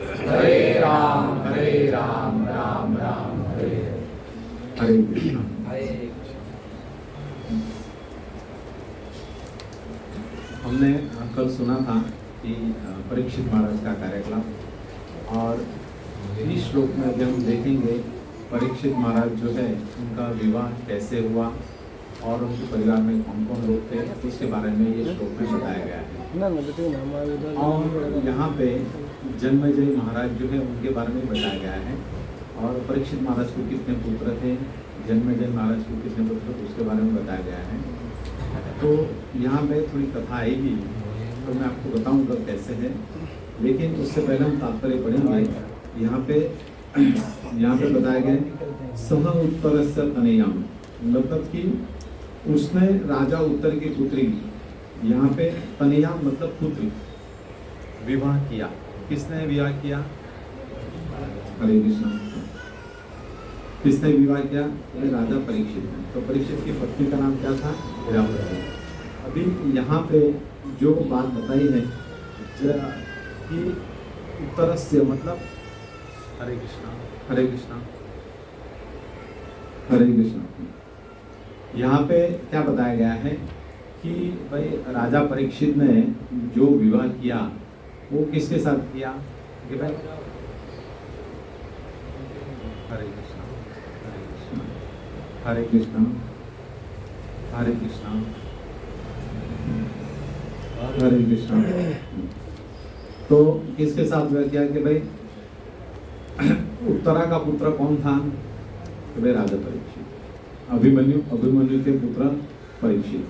हरे राम राम राम हरे हरे कृष्ण। हरे। हमने कल सुना था कि परीक्षित महाराज का कार्यक्रम, और इस श्लोक में अभी हम देखेंगे परीक्षित महाराज जो है उनका विवाह कैसे हुआ और उनके परिवार में कौन कौन लोग थे, उसके बारे में ये श्लोक में बताया गया है। और यहाँ पे जन्मेजय महाराज जो है उनके बारे में बताया गया है, और परीक्षित महाराज को कितने पुत्र थे, जन्मेजय महाराज को कितने पुत्र थे, उसके बारे में बताया गया है। तो यहाँ पे थोड़ी कथा आएगी तो मैं आपको बताऊंगा कैसे है, लेकिन उससे पहले हम तात्पर्य पढ़ेंगे। यहाँ पे बताया गया सह उत्तरस्य तनयाम, मतलब कि उसने राजा उत्तर की पुत्री, यहाँ पे तनयाम मतलब पुत्री, विवाह किया। किसने विवाह किया? हरे कृष्ण। किसने विवाह किया? राजा परीक्षित ने। तो परीक्षित की पत्नी का नाम क्या था? इरावती। अभी यहाँ पे जो बात बताई है कि उत्तरस्य मतलब हरे कृष्णा हरे कृष्णा हरे कृष्णा। यहाँ पे क्या बताया गया है कि भाई राजा परीक्षित ने जो विवाह किया वो किसके साथ किया? कि भाई हरे कृष्णा हरे कृष्णा हरे कृष्णा हरे कृष्णा। तो किसके साथ विवाह किया? कि भाई उत्तरा का पुत्र कौन था? कि भाई राजा परीक्षित। अभिमन्यु के पुत्र परीक्षित।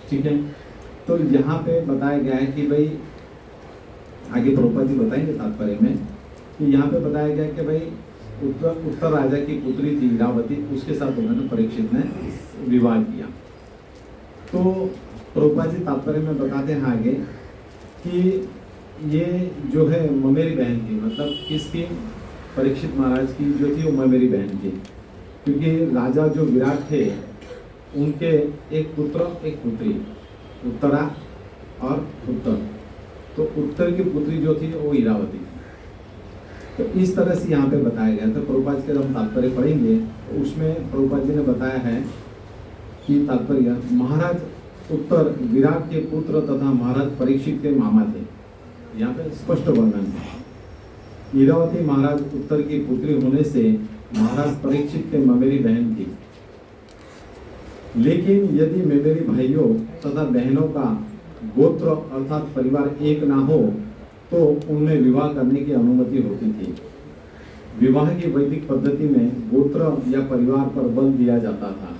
ठीक है। तो यहाँ पे बताया गया है कि भाई आगे प्रभुपाद जी बताएंगे तात्पर्य में कि यहाँ पे बताया गया कि भाई उत्तर राजा की पुत्री थी इरावती, उसके साथ उन्होंने परीक्षित ने विवाह किया। तो प्रभुपाद जी तात्पर्य में बताते हैं आगे कि ये जो है ममेरी बहन थी, मतलब किसकी? परीक्षित महाराज की जो थी वो ममेरी बहन थी, क्योंकि राजा जो विराट थे उनके एक पुत्र एक पुत्री, उत्तरा और उत्तर। तो उत्तर की पुत्री जो थी वो इरावती थी। तो इस तरह से यहाँ पे बताया गया था। प्रभुपाद के हम तात्पर्य पढ़ेंगे तो उसमें प्रभुपाद जी ने बताया है कि तात्पर्य महाराज उत्तर विराट के पुत्र तथा महाराज परीक्षित के मामा थे। यहाँ पे स्पष्ट वर्णन है। इरावती महाराज उत्तर की पुत्री होने से महाराज परीक्षित के ममेरी बहन थी, लेकिन यदि मेरे भाइयों तथा बहनों का गोत्र अर्थात परिवार एक ना हो तो उनमें विवाह करने की अनुमति होती थी। विवाह की वैदिक पद्धति में गोत्र या परिवार पर बल दिया जाता था।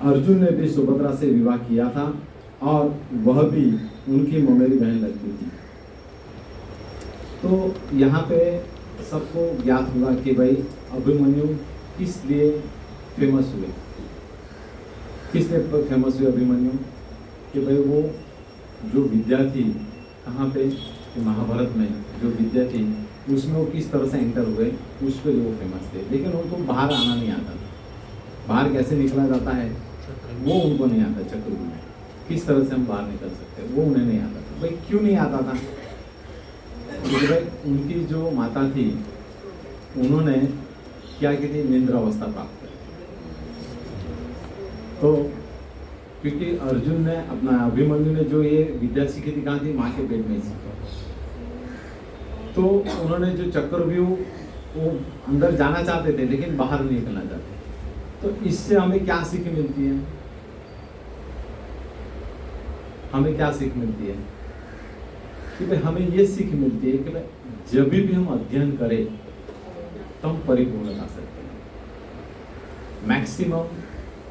अर्जुन ने भी सुभद्रा से विवाह किया था और वह भी उनकी ममेरी बहन लगती थी। तो यहाँ पे सबको ज्ञात हुआ कि भाई अभिमन्यु किस लिए फेमस हुए, किस लिए फेमस हुए अभिमन्यु? कि भाई वो जो विद्या थी कहाँ पे? कि महाभारत में जो विद्या थी उसमें वो किस तरह से एंटर हुए, उस पर वो फेमस थे। लेकिन उनको बाहर आना नहीं आता था। बाहर कैसे निकला जाता है वो उनको नहीं आता। चक्रव्यूह में किस तरह से हम बाहर निकल सकते हैं वो उन्हें नहीं आता था। भाई क्यों नहीं आता था? क्योंकि भाई उनकी जो माता थी उन्होंने क्या की थी? निंद्रावस्था प्राप्त की। तो क्योंकि अर्जुन ने अपना अभिमन्यु ने जो ये विद्या सीखी थी कहाँ थी? माँ के पेट में सीखी। तो उन्होंने जो चक्रव्यूह वो अंदर जाना चाहते थे लेकिन बाहर नहीं निकलना चाहते। तो इससे हमें क्या सीख मिलती है? हमें क्या सीख मिलती है? कि भाई हमें ये सीख मिलती है कि भाई जब भी हम अध्ययन करें तो हम परिपूर्ण ला सकते हैं। मैक्सिमम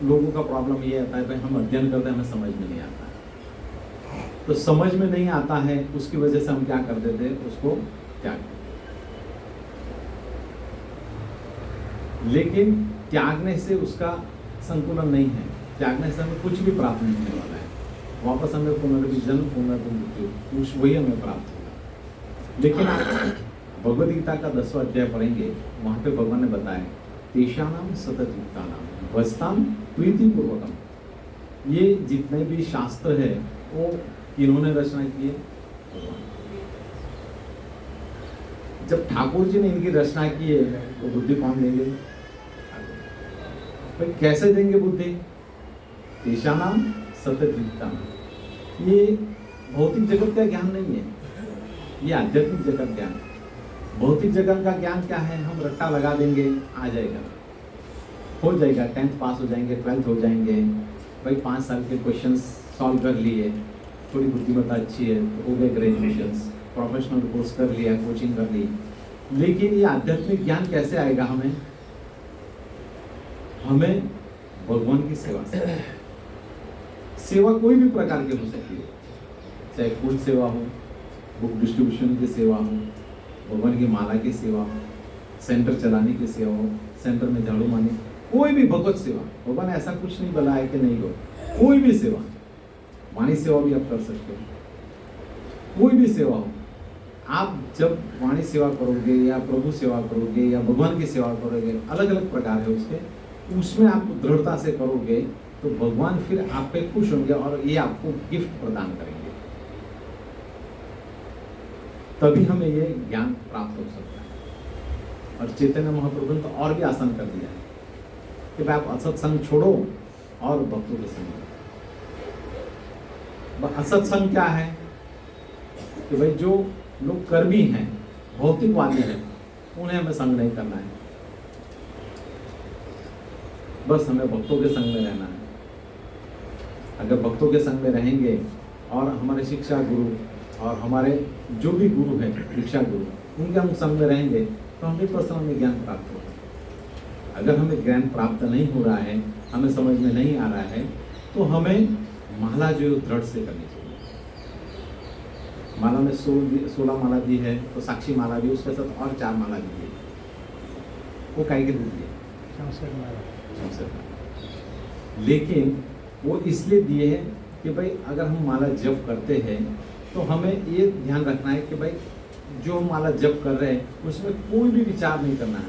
लोगों का प्रॉब्लम ये आता है भाई हम अध्ययन करते हैं हमें समझ में नहीं आता है। तो समझ में नहीं आता है उसकी वजह से हम क्या कर देते हैं? उसको त्याग। लेकिन त्यागने से उसका संतुलन नहीं है। त्यागने से हमें कुछ भी प्राप्त नहीं होने वाला है। वापस हमें पुनर्जन्म पुनर्मृत्यु वही हमें प्राप्त होगा। लेकिन आप भगवद गीता का 10वां अध्याय पढ़ेंगे, वहाँ पे भगवान ने बताया तेषानाम सतत युक्तानाम भजताम प्रीति पूर्वकम। ये जितने भी शास्त्र है वो किन्होंने रचना किए? जब ठाकुर जी ने इनकी रचना की है तो बुद्धि कौन देंगे? भाई कैसे देंगे बुद्धि? तेषानाम सतचित्तम। ये भौतिक जगत का ज्ञान नहीं है, ये आध्यात्मिक जगत ज्ञान। भौतिक जगत का ज्ञान क्या है? हम रट्टा लगा देंगे, आ जाएगा, हो जाएगा, 10th पास हो जाएंगे, 12th हो जाएंगे, भाई 5 साल के क्वेश्चंस सॉल्व कर लिए, थोड़ी बुद्धिमत्ता अच्छी है तो हो गए ग्रेजुएशन, प्रोफेशनल कोर्स कर लिया, कोचिंग कर ली। लेकिन ये आध्यात्मिक ज्ञान कैसे आएगा हमें? हमें भगवान की सेवा से। सेवा कोई भी प्रकार की हो सकती है, चाहे फूल सेवा हो, बुक डिस्ट्रीब्यूशन की सेवा हो, भगवान की माला की सेवा हो, सेंटर चलाने की सेवा हो, सेंटर में झाड़ू मारने, कोई भी भगवत सेवा। भगवान ऐसा कुछ नहीं बोला है कि नहीं हो, कोई भी सेवा, वाणी सेवा भी आप कर सकते हो, कोई भी सेवा हो। आप जब वाणी सेवा करोगे या प्रभु सेवा करोगे या भगवान की सेवा करोगे, अलग अलग प्रकार है उसके, उसमें आप दृढ़ता से करोगे तो भगवान फिर आप पे खुश होंगे और ये आपको गिफ्ट प्रदान करेंगे। तभी हमें ये ज्ञान प्राप्त हो सकता है। और चैतन्य महाप्रभु ने तो और भी आसान कर दिया है कि भाई आप असत्संग छोड़ो और भक्तों के संग। असत्संग क्या है? कि भाई जो लोग कर्मी हैं, भौतिकवादी हैं, उन्हें हमें संग नहीं करना है, बस हमें भक्तों के संग में रहना है। अगर भक्तों के संग में रहेंगे और हमारे शिक्षा गुरु और हमारे जो भी गुरु हैं, शिक्षा गुरु, उनके हम संग में रहेंगे तो 100% हमें ज्ञान प्राप्त होगा। अगर हमें ज्ञान प्राप्त नहीं हो रहा है, हमें समझ में नहीं आ रहा है, तो हमें माला जो दृढ़ से करनी चाहिए। माला में 16 माला दी है, तो साक्षी माला भी, उसके साथ और 4 माला दी है। वो काहे के दी है? 64। लेकिन वो इसलिए दिए हैं कि भाई अगर हम माला जप करते हैं तो हमें ये ध्यान रखना है कि भाई जो हम माला जप कर रहे हैं उसमें कोई भी विचार नहीं करना है,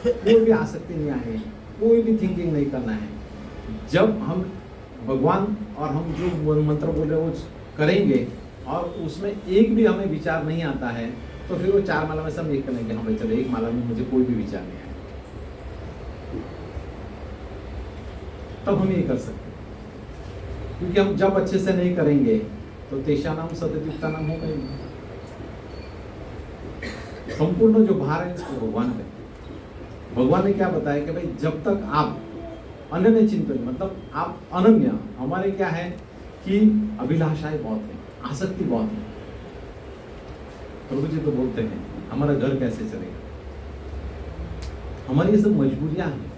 कोई भी आसक्ति नहीं आनी है, कोई भी थिंकिंग नहीं करना है। जब हम भगवान और हम जो मंत्र बोल रहे हैं वो करेंगे और उसमें एक भी हमें विचार नहीं आता है तो फिर वो 4 माला में सब एक करेंगे, हम चलो एक माला में मुझे कोई भी विचार नहीं आया, तब हम ये कर सकते हैं। क्योंकि हम जब अच्छे से नहीं करेंगे तो तेषानाम सतचित्ता नाम होगा ही नहीं। संपूर्ण जो भार है इसको भगवान पे। भगवान ने क्या बताया कि भाई जब तक आप अनन्य चिंतन, मतलब आप अनन्य, हमारे क्या है कि अभिलाषाएं बहुत है, आसक्ति बहुत है। प्रभु जी तो बोलते हैं हमारा घर कैसे चलेगा, हमारी ये सब मजबूरियां हैं,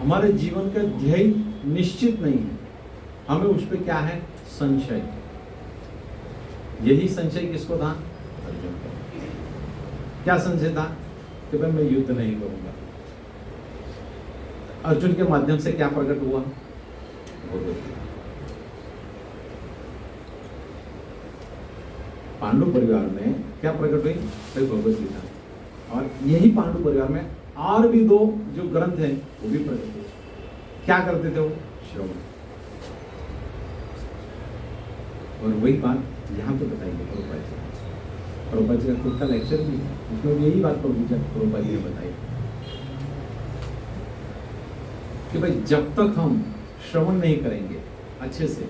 हमारे जीवन का ध्येय निश्चित नहीं है, हमें उस पर क्या है? संशय। यही संशय किसको था? अर्जुन को। क्या संशय था? कि भाई मैं युद्ध नहीं करूंगा। अर्जुन के माध्यम से क्या प्रकट हुआ? भगवत गीता। पांडु परिवार में क्या प्रकट हुई? भाई भगवत गीता। और यही पांडु परिवार में और भी 2 जो ग्रंथ हैं वो भी प्रकट हुए। क्या करते थे वो? श्रवण। और वही बात यहाँ पे बताइए प्रभुपाद जी का खुद का लेक्चर भी, उसमें भी यही बात प्रभुपाद जी ने बताई कि भाई जब तक हम श्रवण नहीं करेंगे अच्छे से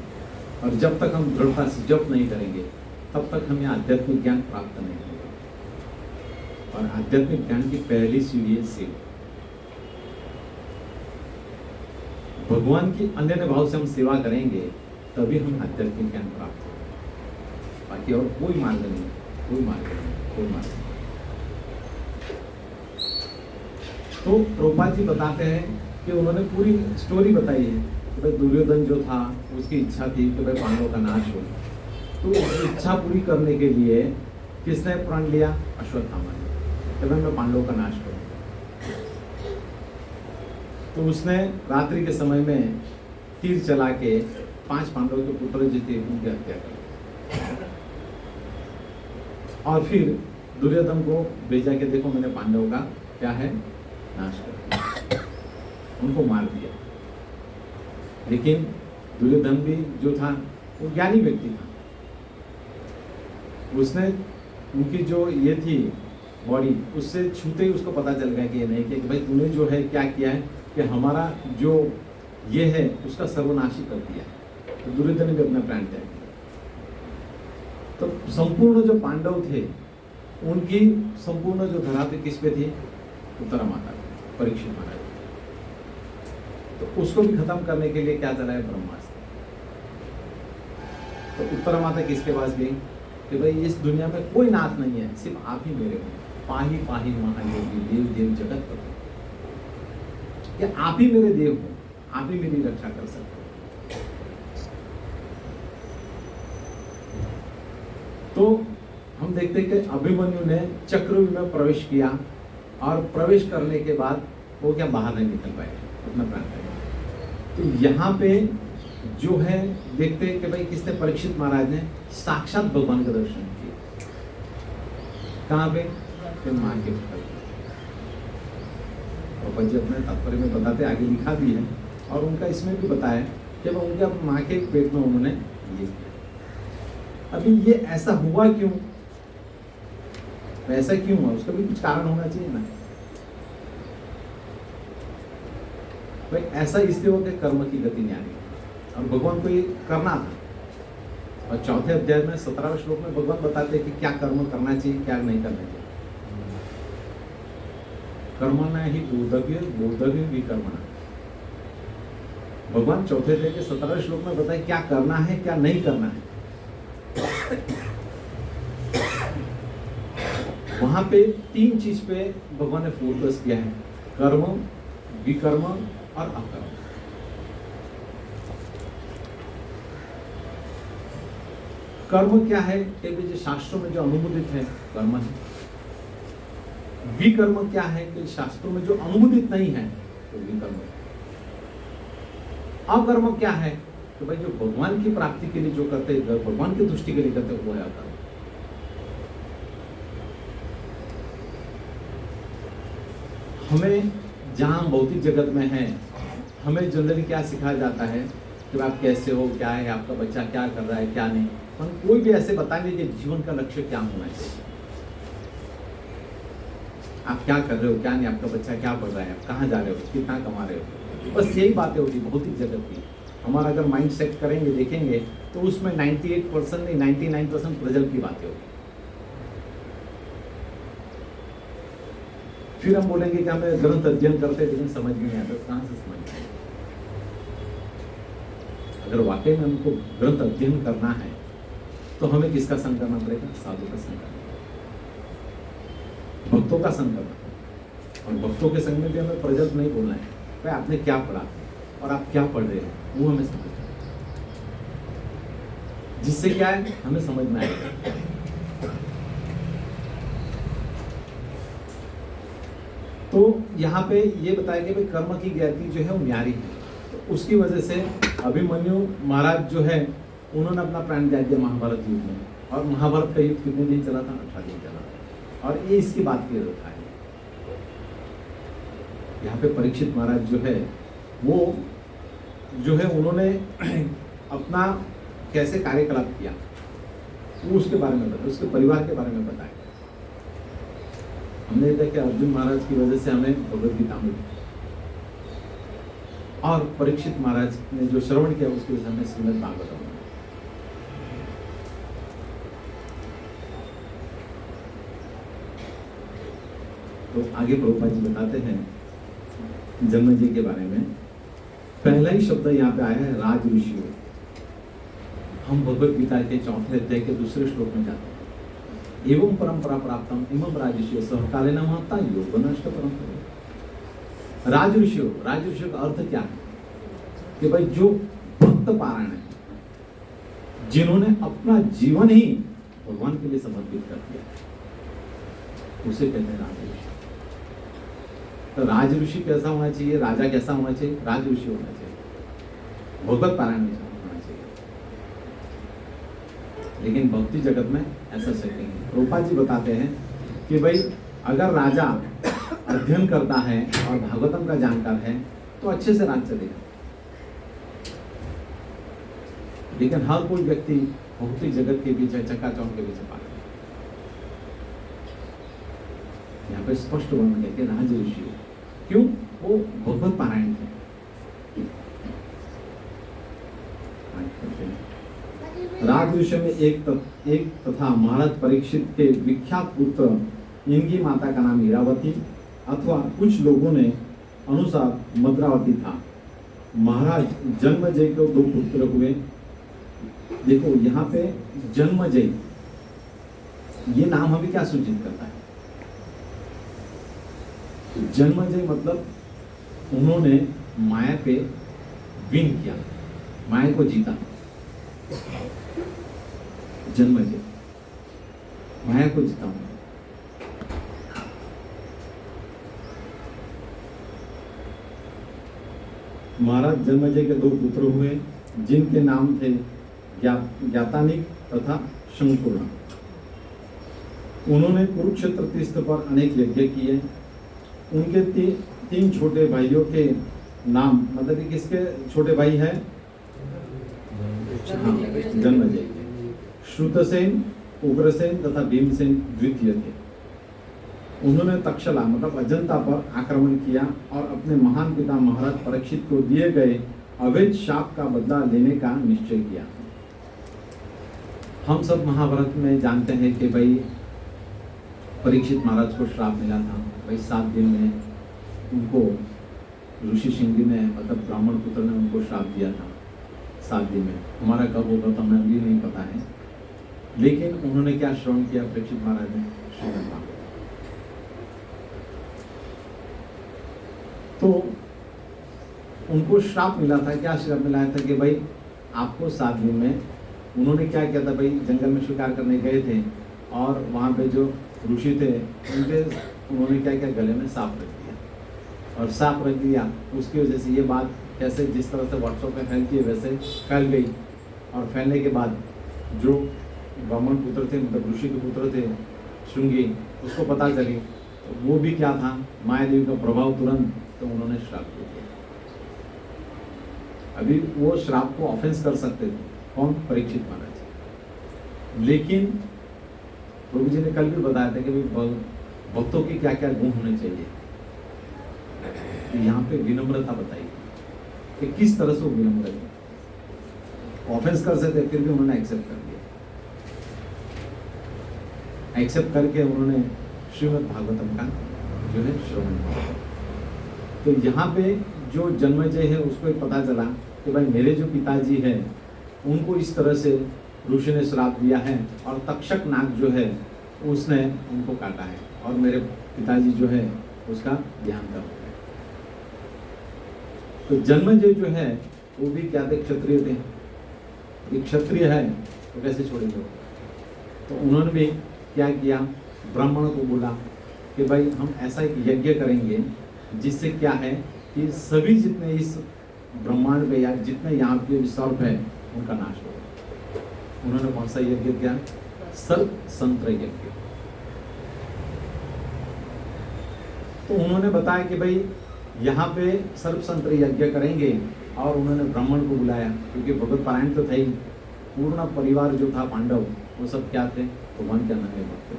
और जब तक हम दृढ़ता से जप नहीं करेंगे तब तक हमें आध्यात्मिक ज्ञान प्राप्त नहीं होगा। और आध्यात्मिक ज्ञान की पहली सीढ़ी है सेवा। भगवान की अनन्य भाव से हम सेवा करेंगे तभी हम आध्यात्मिक ज्ञान प्राप्त होगा। बाकी और कोई मार्ग नहीं, कोई मार्ग नहीं, कोई मार्ग नहीं। तो प्रभुपाद जी बताते हैं कि उन्होंने पूरी स्टोरी बताई है कि भाई दुर्योधन जो था उसकी इच्छा थी कि भाई पांडवों का नाश हो, तो उस इच्छा पूरी करने के लिए किसने प्रण लिया? अश्वत्थामा ने, कि भाई मैं पांडवों का नाश करूं। तो उसने रात्रि के समय में तीर चला के 5 पांडवों के पुत्र जो थे उनकी हत्या कर, और फिर दुर्योधन को भेजा कि देखो मैंने पांडवों का क्या है? नाश कर, उनको मार दिया। लेकिन दुर्योधन भी जो था वो ज्ञानी व्यक्ति था, उसने उनकी जो ये थी बॉडी, उससे छूते ही उसको पता चल गया कि ये नहीं कि भाई तूने जो है क्या किया है कि हमारा जो ये है उसका सर्वनाशी कर दिया है। तो दुर्योधन ने भी अपना प्राण त्याग दिया। तो संपूर्ण जो पांडव थे उनकी संपूर्ण जो धरा पे किस पे थी? उत्तरा माता पे, परीक्षित महाराज। तो उसको भी खत्म करने के लिए क्या चला है? ब्रह्मास्त्र। तो उत्तरा माता किसके पास गई कि भाई इस दुनिया में कोई नाथ नहीं है, सिर्फ आप ही मेरे हो। पाही पाही महायोगी देव देव जगत पति, कि आप ही मेरे देव हो, आप ही मेरी रक्षा कर सकते हो। तो हम देखते हैं कि अभिमन्यु ने चक्रव्यूह में प्रवेश किया और प्रवेश करने के बाद वो क्या बाहर नहीं निकल पाए, अपना प्राण त्याग। तो यहाँ पे जो है देखते हैं कि भाई किसने? परीक्षित महाराज ने साक्षात भगवान का दर्शन किया। कहाँ पे? माँ के ऊपर। और पंच अपने तात्पर्य में बताते, आगे लिखा भी है और उनका इसमें भी बताया कि उनके माँ के पेट में उन्होंने ये किया। अभी ये ऐसा हुआ क्यों? ऐसा क्यों हुआ? उसका भी कुछ कारण होना चाहिए ना भाई। ऐसा इसलिए हो कि कर्म की गति नहीं आ रही और भगवान को ये करना था। और चौथे अध्याय में 17वें श्लोक में भगवान बताते हैं कि क्या कर्म करना चाहिए, क्या नहीं करना चाहिए। कर्मणा ही बोधव्य बोधव्य भी कर्मणा। भगवान चौथे अध्याय के 17वें श्लोक में बताए क्या करना है, क्या नहीं करना है। वहां पे 3 चीज पे भगवान ने फोकस किया है: कर्म, विकर्म और अकर्म। कर्म क्या है? जो शास्त्रों में जो अनुमोदित है कर्म है। विकर्म क्या है? कि शास्त्रों में जो अनुमोदित नहीं है तो विकर्म है। अकर्म क्या है? तो भाई जो भगवान की प्राप्ति के लिए जो करते हैं, भगवान की दृष्टि के लिए करते हैं, वो है अकर्म। हमें जहां भौतिक जगत में है, हमें जनरली क्या सिखाया जाता है कि आप कैसे हो, क्या है, आपका बच्चा क्या कर रहा है, क्या नहीं। हम कोई भी ऐसे बताएंगे कि जीवन का लक्ष्य क्या होना चाहिए, आप क्या कर रहे हो, क्या नहीं, आपका बच्चा क्या पढ़ रहा है, आप कहाँ जा रहे हो, कितना कमा रहे हो। बस यही बातें होती भौतिक जगत की। हमारा अगर माइंड सेट करेंगे, देखेंगे तो उसमें 98% नहीं 99% प्रजल की बातें होगी। फिर हम बोलेंगे कि हमें ग्रंथ अध्ययन करते हैं लेकिन समझ नहीं आता। कहाँ से समझ में? अगर वाकई में हमको ग्रंथ अध्ययन करना है तो हमें किसका संग करना पड़ेगा? साधु का संग करना, भक्तों का संग करना। और भक्तों के संग में भी हमें प्रजल नहीं बोलना है भाई आपने क्या पढ़ा और आप क्या पढ़ रहे हैं, वो हमें समझना है। जिससे क्या है, हमें समझ में आएगा। तो यहाँ पे ये बताया कि भाई कर्म की ज्ञाति जो है वो न्यारी है। तो उसकी वजह से अभिमन्यु महाराज जो है उन्होंने अपना प्राण त्याग दिया महाभारत युद्ध में। और महाभारत का युद्ध कितने दिन चला था? 18 दिन चला। और ये इसकी बात की जरूरत है। यहाँ पे परीक्षित महाराज जो है वो जो है उन्होंने अपना कैसे कार्यकलाप किया वो उसके बारे में बताया, उसके परिवार के बारे में बताया। हमने देखा कि अर्जुन महाराज की वजह से हमें भगवद गीता मिली और परीक्षित महाराज ने जो श्रवण किया उसकी वजह से हमें श्रीमद् भागवतम मिला। तो आगे प्रभुपाद जी बताते हैं जन्म जी के बारे में। पहला ही शब्द यहाँ पे आया है राज ऋषियों। हम भगवद गीता के 4 अध्याय के 2 श्लोक में जाते हैं। एवं परंपरा प्राप्तम इमं राजऋषियों सह कालेन महत्ता योग नष्ट परंपरा। राजऋषियों का अर्थ क्या है? कि भाई जो भक्त पारायण है, जिन्होंने अपना जीवन ही भगवान के लिए समर्पित कर दिया, उसे कहते हैं राजऋषि। तो राजऋषि कैसा होना चाहिए? राजा कैसा होना चाहिए? राजऋषि होना चाहिए, भगवत पारायण होना चाहिए। लेकिन भक्ति जगत में ऐसा सेटिंग है। प्रभुपाद जी बताते हैं कि भाई अगर राजा अध्ययन करता है और भागवतम का जानकार है तो अच्छे से राज चलेगा। लेकिन हर कोई व्यक्ति भौतिक जगत के पीछे, चकाचौंध के पीछे पागल है। यहाँ पे स्पष्ट वर्णन है कि राज ऋषि हो। क्यों? वो भगवत पारायण थे। राज ऋषि में एक तथा महाराज परीक्षित के विख्यात पुत्र, इनकी माता का नाम हीरावती अथवा कुछ लोगों ने अनुसार मद्रावती था। महाराज जन्मजय को 2 पुत्र हुए। देखो यहाँ पे जन्मजय, ये नाम हमें क्या सूचित करता है? जन्मजय मतलब उन्होंने माया पे विन किया, माया को जीता। जन्मजय, माया को जीता हूं। महाराज जन्मजय के 2 पुत्र हुए, जिनके नाम थे ज्ञातानिक तथा शंकुर्ण। उन्होंने कुरुक्षेत्र तीर्थ पर अनेक यज्ञ किए। उनके 3 छोटे भाइयों के नाम, मतलब कि किसके छोटे भाई हैं? जन्मजय, श्रुतसेन, उग्रसेन तथा भीमसेन द्वितीय थे। उन्होंने तक्षला मतलब अजंता पर आक्रमण किया और अपने महान पिता महाराज परीक्षित को दिए गए अवैध शाप का बदला लेने का निश्चय किया। हम सब महाभारत में जानते हैं कि भाई परीक्षित महाराज को श्राप मिला था। भाई 7 दिन में उनको ऋषि सिंह ने मतलब ब्राह्मण पुत्र ने उनको श्राप दिया था 7 दिन में। हमारा कब होगा तो हमें अभी नहीं पता है, लेकिन उन्होंने क्या श्रवण किया परीक्षित महाराज ने? श्रीमद् भागवत। तो उनको श्राप मिला था। क्या श्राप मिला था? कि भाई आपको 7 दिन में, उन्होंने क्या किया था भाई, जंगल में शिकार करने गए थे और वहाँ पे जो ऋषि थे उनके उन्होंने क्या किया, गले में सांप रख दिया और सांप रख दिया। उसकी वजह से ये बात कैसे जिस तरह से व्हाट्सएप में फैलती है वैसे फैल गई और फैलने के बाद जो ब्राह्मण पुत्र थे मतलब ऋषि के पुत्र थे श्रृंगी, उसको पता चली तो वो भी क्या था, माया देवी का प्रभाव तुरंत, तो उन्होंने श्राप दे दिया। अभी वो श्राप को ऑफेंस कर सकते थे, कौन? परीक्षित महाराज। लेकिन प्रभु जी ने कल भी बताया था कि भक्तों की क्या क्या गुण होने चाहिए। तो यहाँ पे विनम्रता बताई कि किस तरह से वो विनम्र है। ऑफेंस कर सकते फिर भी उन्होंने एक्सेप्ट कर लिया। एक्सेप्ट करके उन्होंने श्रीमद् भागवतम का जो है श्रवण किया। तो यहाँ पे जो जन्मजय है उसको पता चला कि भाई मेरे जो पिताजी हैं उनको इस तरह से ऋषि ने श्राप दिया है और तक्षक नाग जो है उसने उनको काटा है और मेरे पिताजी जो है उसका ध्यान कर रहे हैं। तो जन्मजय जो है वो भी क्या थे? क्षत्रिय थे। एक क्षत्रिय है तो कैसे छोड़ेंगे? तो उन्होंने भी क्या किया, ब्राह्मण को बोला कि भाई हम ऐसा एक यज्ञ करेंगे जिससे क्या है कि सभी जितने इस ब्रह्मांड में या जितने यहाँ के सर्प है उनका नाश होगा। उन्होंने कौन सा यज्ञ किया? सर्प संत्र यज्ञ। तो उन्होंने बताया कि भाई यहाँ पे सर्प संत्र यज्ञ करेंगे और उन्होंने ब्राह्मण को बुलाया क्योंकि भगवत पारायण तो था ही। पूर्ण परिवार जो था पांडव वो सब क्या थे? भगवान के अनन्य भक्त थे।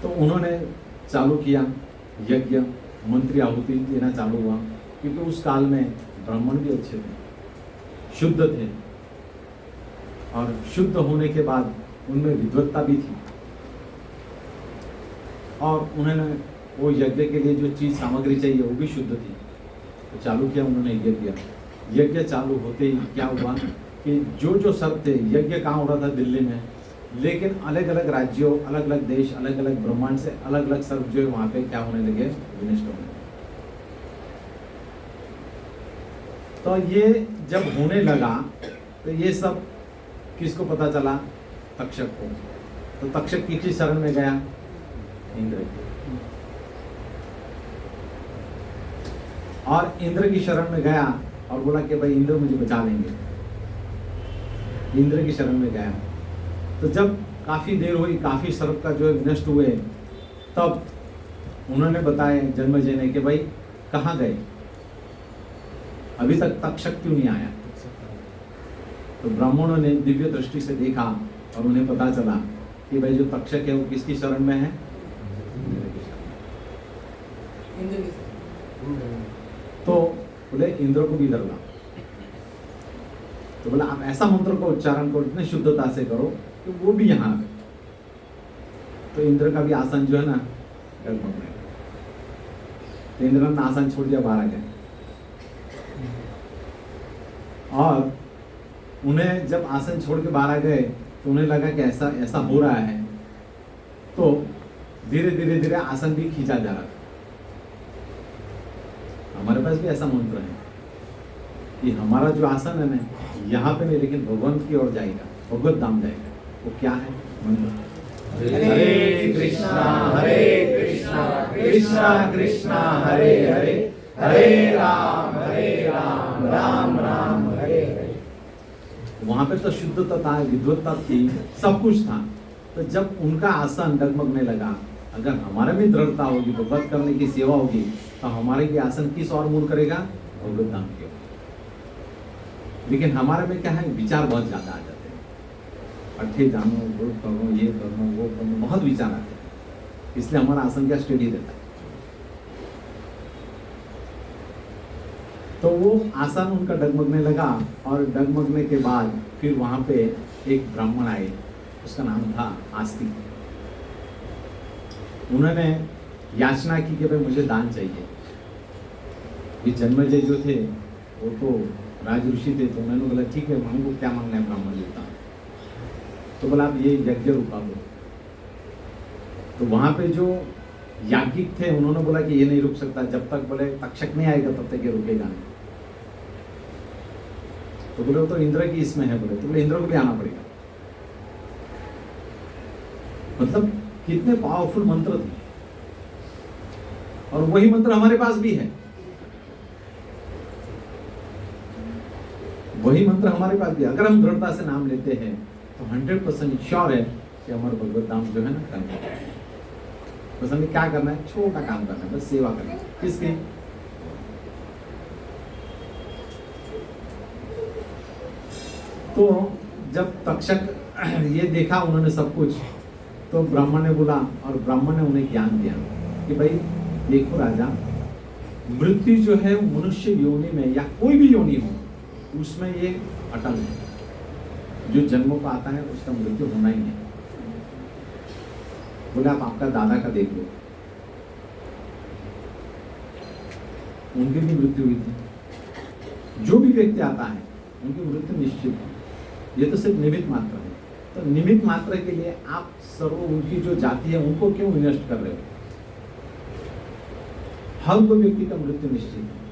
तो उन्होंने चालू किया यज्ञ, मंत्री आहुति देना चालू हुआ क्योंकि उस काल में ब्राह्मण भी अच्छे थे, शुद्ध थे और शुद्ध होने के बाद उनमें विद्वत्ता भी थी और उन्होंने वो यज्ञ के लिए जो चीज़ सामग्री चाहिए वो भी शुद्ध थी। तो चालू किया उन्होंने यज्ञ। यज्ञ चालू होते ही क्या हुआ कि जो सर्प थे, यज्ञ कहाँ हो रहा था? दिल्ली में, लेकिन अलग अलग राज्यों, अलग अलग देश, अलग अलग ब्रह्मांड से अलग अलग सर्प जो है वहाँ पे क्या होने लगे? विनष्ट होने लगे। तो ये जब होने लगा तो ये सब किसको पता चला? तक्षक को। तो तक्षक किसकी शरण में गया? इंद्र की। और इंद्र की शरण में गया और बोला कि भाई इंद्र मुझे बचा लेंगे। इंद्र की शरण में गया। तो जब काफी देर हुई, काफी सर्प का जो है विनष्ट हुए, तब उन्होंने बताया जन्मजय ने कि भाई कहाँ गए, अभी तक तक्षक क्यों नहीं आया? तो ब्राह्मणों ने दिव्य दृष्टि से देखा और उन्हें पता चला कि भाई जो तक्षक है वो किसकी शरण में है? इंद्र की शरण में। तो बोले इंद्र को भी इधर लाओ। तो बोला आप ऐसा मंत्र को उच्चारण करो, इतने शुद्धता से करो कि वो भी यहाँ आए। तो इंद्र का भी आसन जो है ना डगमग गया। तो इंद्र ने आसन छोड़ दिया, बाहर आ गया। और उन्हें जब आसन छोड़ के बाहर आ गए तो उन्हें लगा कि ऐसा ऐसा हो रहा है। तो धीरे धीरे धीरे आसन भी खींचा जा रहा था। हमारे पास भी ऐसा मंत्र है कि हमारा जो आसन है ना यहाँ पे नहीं, लेकिन भगवान की ओर जाएगा, भगवत धाम जाएगा। वो क्या है मंत्र? हरे कृष्णा कृष्णा कृष्णा हरे हरे, हरे राम राम राम हरे हरे। वहां पे तो शुद्धता था, विद्वत्ता थी, सब कुछ था। तो जब उनका आसन डगमगने लगा, अगर हमारे में दृढ़ता होगी, भगवत करने की सेवा होगी, तो हमारे भी आसन किस ओर मूव करेगा? भगवत धाम की ओर। लेकिन हमारे में क्या है, विचार बहुत ज्यादा आ जाते हैं। अट्ठे जानो, वो करो, ये करो, वो करो, बहुत विचार आते हैं। इसलिए हमारा आसन क्या स्टेडी रहता है। तो वो आसन उनका डगमगने लगा, और डगमगने के बाद फिर वहां पे एक ब्राह्मण आए, उसका नाम था आस्तिक। उन्होंने याचना की कि भाई मुझे दान चाहिए। ये जन्मेजय जो थे वो तो राज ऋषि थे, तो उन्होंने बोला ठीक है, हमको क्या मांगना है ब्राह्मण देवता? तो बोला आप ये यज्ञ रुका दो। तो वहां पे जो याज्ञिक थे उन्होंने बोला कि ये नहीं रुक सकता, जब तक बोले तक्षक नहीं आएगा तब तक ये रुकेगा नहीं। तो बोले वो तो इंद्र की इसमें है, बोले तो बोले इंद्र को भी आना पड़ेगा। मतलब कितने पावरफुल मंत्र थे, और वही मंत्र हमारे पास भी है। वही मंत्र हमारे पास भी, अगर हम दृढ़ता से नाम लेते हैं तो 100% श्योर है कि हमारा भगवत धाम जो है ना करना है। बस हमें क्या करना है? छोटा काम करना है, बस सेवा करना है। किसकी? तो जब तक्षक ये देखा उन्होंने सब कुछ, तो ब्राह्मण ने बोला, और ब्राह्मण ने उन्हें ज्ञान दिया कि भाई देखो राजा, मृत्यु जो है मनुष्य योनि में या कोई भी योनि हो उसमें ये अटल है। जो जन्मों का आता है उसका मृत्यु होना ही है। बोले आप आपका दादा का देख लो, उनकी भी मृत्यु हुई थी। जो भी व्यक्ति आता है उनकी मृत्यु निश्चित है। ये तो सिर्फ निमित्त मात्र है। तो निमित्त मात्र के लिए आप सर्व उनकी जो जाति है उनको क्यों इन्वेस्ट कर रहे हो? हर कोई व्यक्ति का मृत्यु निश्चित है।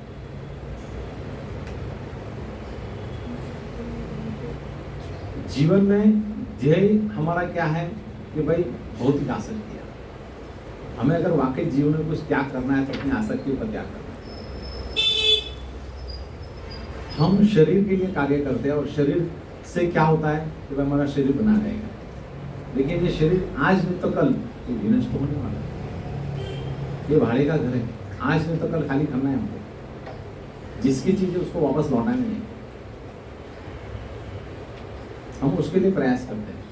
जीवन में ध्येय हमारा क्या है कि भाई भौतिक आसक्ति है। हमें अगर वाकई जीवन में कुछ त्याग करना है तो अपनी आसक्ति पर त्याग करना है। हम शरीर के लिए कार्य करते हैं, और शरीर से क्या होता है कि भाई हमारा शरीर बना रहेगा, लेकिन ये शरीर आज नहीं तो कल ये विनष्ट होने वाला है। ये भाड़े का घर है, आज नहीं तो कल खाली करना है हमको। जिसकी चीज है उसको वापस लौटाना नहीं है। हम उसके लिए प्रयास करते हैं,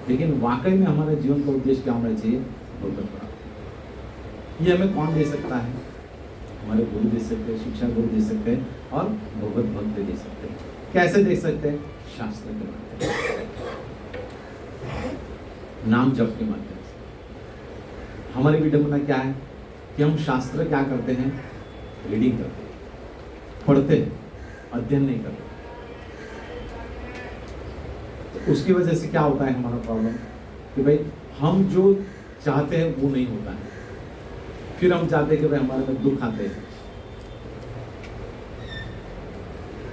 लेकिन वाकई में हमारे जीवन का उद्देश्य क्या होना चाहिए? भगवत प्राप्ति। ये हमें कौन दे सकता है? हमारे गुरु दे सकते हैं, शिक्षा गुरु दे सकते हैं, और भगवत भक्त दे सकते हैं। कैसे दे सकते हैं? शास्त्र के माध्यम से, नाम जप के माध्यम से। हमारी विडंबना क्या है कि हम शास्त्र क्या करते हैं? रीडिंग करते हैं, पढ़ते हैं, अध्ययन नहीं करते। तो उसकी वजह से क्या होता है हमारा प्रॉब्लम कि भाई हम जो चाहते हैं वो नहीं होता है। फिर हम चाहते हैं कि भाई हमारे में दुख आते हैं।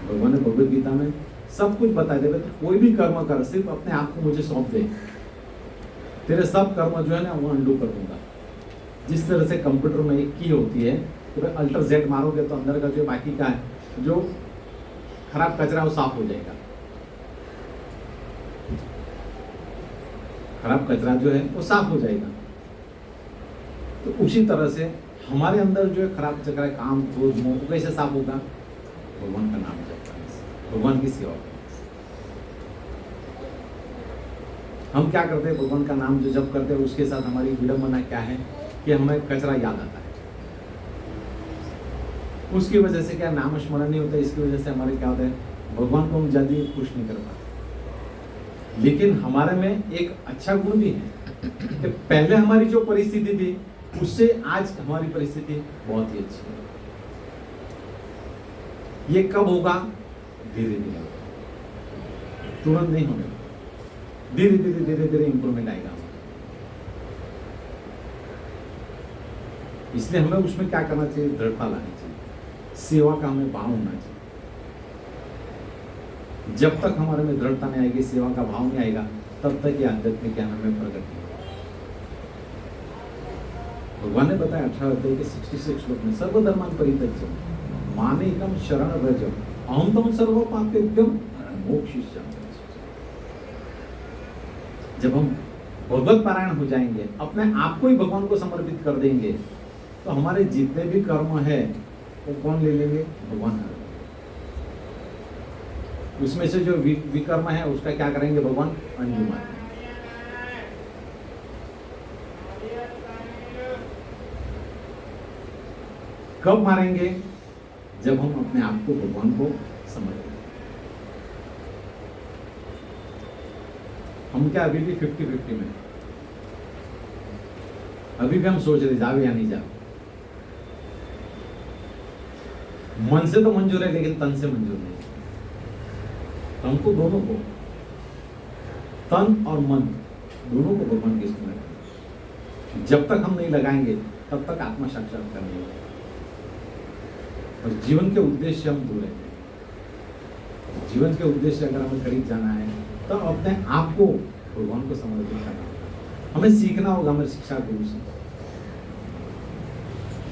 भगवान ने भगवद गीता में सब कुछ बता दे, तो कोई भी कर्म कर, सिर्फ अपने आप को मुझे सौंप दे, तेरे सब कर्म जो है ना वो अंडू कर दूंगा। जिस तरह से कंप्यूटर में एक की होती है कि भाई अल्टर जेड मारोगे तो अंदर का जो बाकी का है जो खराब कचरा वो साफ हो जाएगा। खराब कचरा जो है वो साफ हो जाएगा। तो उसी तरह से हमारे अंदर जो है खराब कचरा, काम, क्रोध, मोह कैसे साफ होगा? भगवान का नाम जप करने से, भगवान की सेवा करने से। हम क्या करते हैं, भगवान का नाम जो जप करते हैं उसके साथ हमारी विडंबना क्या है कि हमें कचरा याद आता है। उसकी वजह से क्या नाम स्मरण नहीं होता, इसकी वजह से हमारे क्या होता है, भगवान को हम जल्दी खुश नहीं कर पाते। लेकिन हमारे में एक अच्छा गुण भी है कि पहले हमारी जो परिस्थिति थी उससे आज हमारी परिस्थिति बहुत ही अच्छी है। ये कब होगा? धीरे धीरे, तुरंत नहीं होगा, धीरे धीरे धीरे धीरे इंप्रूवमेंट आएगा। इसलिए हमें उसमें क्या करना चाहिए? दृढ़ता लानी चाहिए, सेवा का हमें भाव होना चाहिए। जब तक हमारे में दृढ़ता नहीं आएगी, सेवा का भाव नहीं आएगा, तब तक ये आध्यात्मिक ज्ञान हमें प्रकट नहीं होगा। भगवान ने बताया 18 अध्याय के 66 श्लोक में, सर्वधर्मान परित्यज्य मामेकम शरण व्रज अहम तम सर्व पापेभ्यम मोक्षयिष्यामि। जब हम भगवत पारायण हो जाएंगे, अपने आप को ही भगवान को समर्पित कर देंगे, तो हमारे जितने भी कर्म है वो कौन ले लेंगे? भगवान। उसमें से जो विकर्म है उसका क्या करेंगे? भगवान अंजू मारेंगे। कब मारेंगे? जब हम अपने आप को भगवान को समर्पित। हम क्या अभी भी 50-50 में, अभी भी हम सोच रहे जावे या नहीं जावे। मन से तो मंजूर है लेकिन तन से मंजूर नहीं। हमको दोनों को, तन और मन दोनों को भगवान के इसमें लगाएंगे। जब तक हम नहीं लगाएंगे तब तक आत्मा साक्षात्कार नहीं होगा और जीवन के उद्देश्य हम दूर रहेंगे। जीवन के उद्देश्य अगर हमें करीब जाना है तो अपने आप को भगवान को समर्पित करना होगा। हमें सीखना होगा हमारे शिक्षा गुरु से,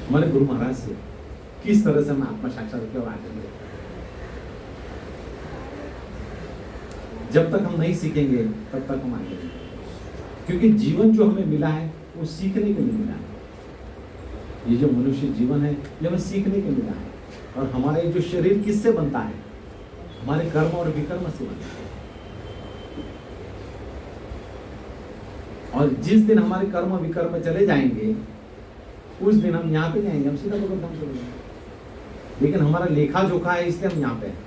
हमारे गुरु महाराज से, किस तरह से हम आत्मा साक्षात्कार और आगे बढ़े। जब तक हम नहीं सीखेंगे तब तक हम आगे नहीं, क्योंकि जीवन जो हमें मिला है वो सीखने के लिए मिला है। ये जो मनुष्य जीवन है ये हमें सीखने के लिए मिला है। और हमारा ये जो शरीर किससे बनता है? हमारे कर्म और विकर्म से बनता है। और जिस दिन हमारे कर्म और विकर्म चले जाएंगे उस दिन हम यहाँ पे जाएंगे, हम सीधा भगवत धाम चले जाएंगे। लेकिन हमारा लेखा जोखा है इसलिए हम यहाँ पे हैं।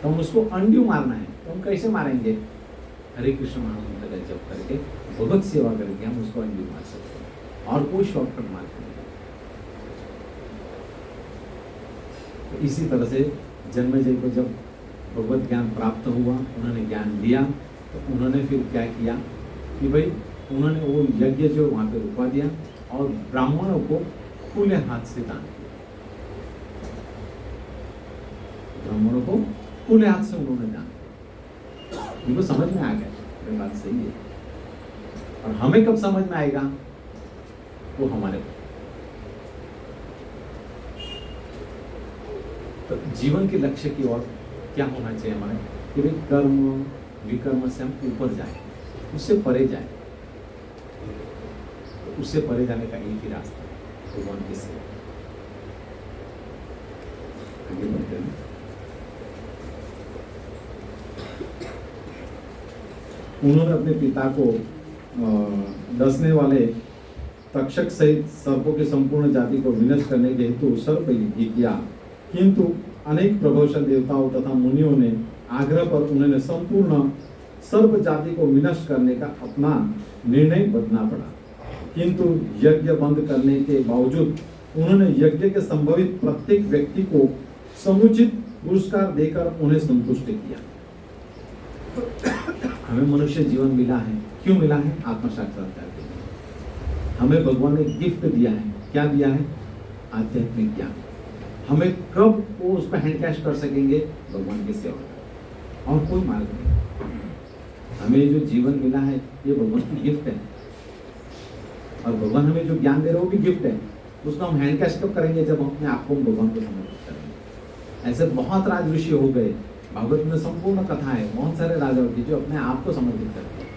तो हम उसको अंड्यू मारना है, तो हम कैसे मारेंगे? हरे कृष्ण महामंत्र का जप करके, भगवत सेवा करके हम उसको अंड्यू मार सकते हैं, और कोई शॉर्टकट मार्ग नहीं। तो इसी तरह से जन्मेजय को जब भगवत ज्ञान प्राप्त हुआ, उन्होंने ज्ञान दिया, तो उन्होंने फिर क्या किया कि भाई उन्होंने वो यज्ञ जो वहाँ पे रुकवा दिया और ब्राह्मणों को खुले हाथ से दान किया। ब्राह्मणों को खुले हाथ से उन्होंने दान किया। उनको समझ में आ गया ये बात सही है। और हमें कब समझ में आएगा? वो हमारे तो जीवन के लक्ष्य की ओर क्या होना चाहिए हमारे कि भाई कर्म विकर्म से हम ऊपर जाए, उससे परे जाए। तो उससे परे जाने का एक ही रास्ता है, भगवान की सेवा। आगे बढ़ते हैं। उन्होंने अपने पिता को डसने वाले तक्षक सहित सर्पों की संपूर्ण जाति को विनष्ट करने के हेतु सर्प यज्ञ किया, किंतु अनेक प्रभावशाली देवताओं तथा मुनियों ने आग्रह पर उन्होंने संपूर्ण सर्प जाति को विनष्ट करने का अपना निर्णय बदलना पड़ा। किंतु यज्ञ बंद करने के बावजूद उन्होंने यज्ञ के संभवित प्रत्येक व्यक्ति को समुचित पुरस्कार देकर उन्हें संतुष्ट किया। हमें मनुष्य जीवन मिला है, क्यों मिला है? आत्म साक्षात्कार के लिए। हमें भगवान ने गिफ्ट दिया है, क्या दिया है? आध्यात्मिक ज्ञान। हमें कब वो उसको हैंड कैश कर सकेंगे? भगवान की सेवा का, और कोई मार्ग नहीं। हमें जो जीवन मिला है ये भगवान की गिफ्ट है, और भगवान हमें जो ज्ञान दे रहे हैं वो भी गिफ्ट है। उसको हम हैंड कैश कब करेंगे? जब हम अपने आप को भगवान को समर्पित करेंगे। ऐसे बहुत राज ऋषि हो गए, भागवत में संपूर्ण कथा है, बहुत सारे राजाओं की जो अपने आप को समर्पित करते हैं।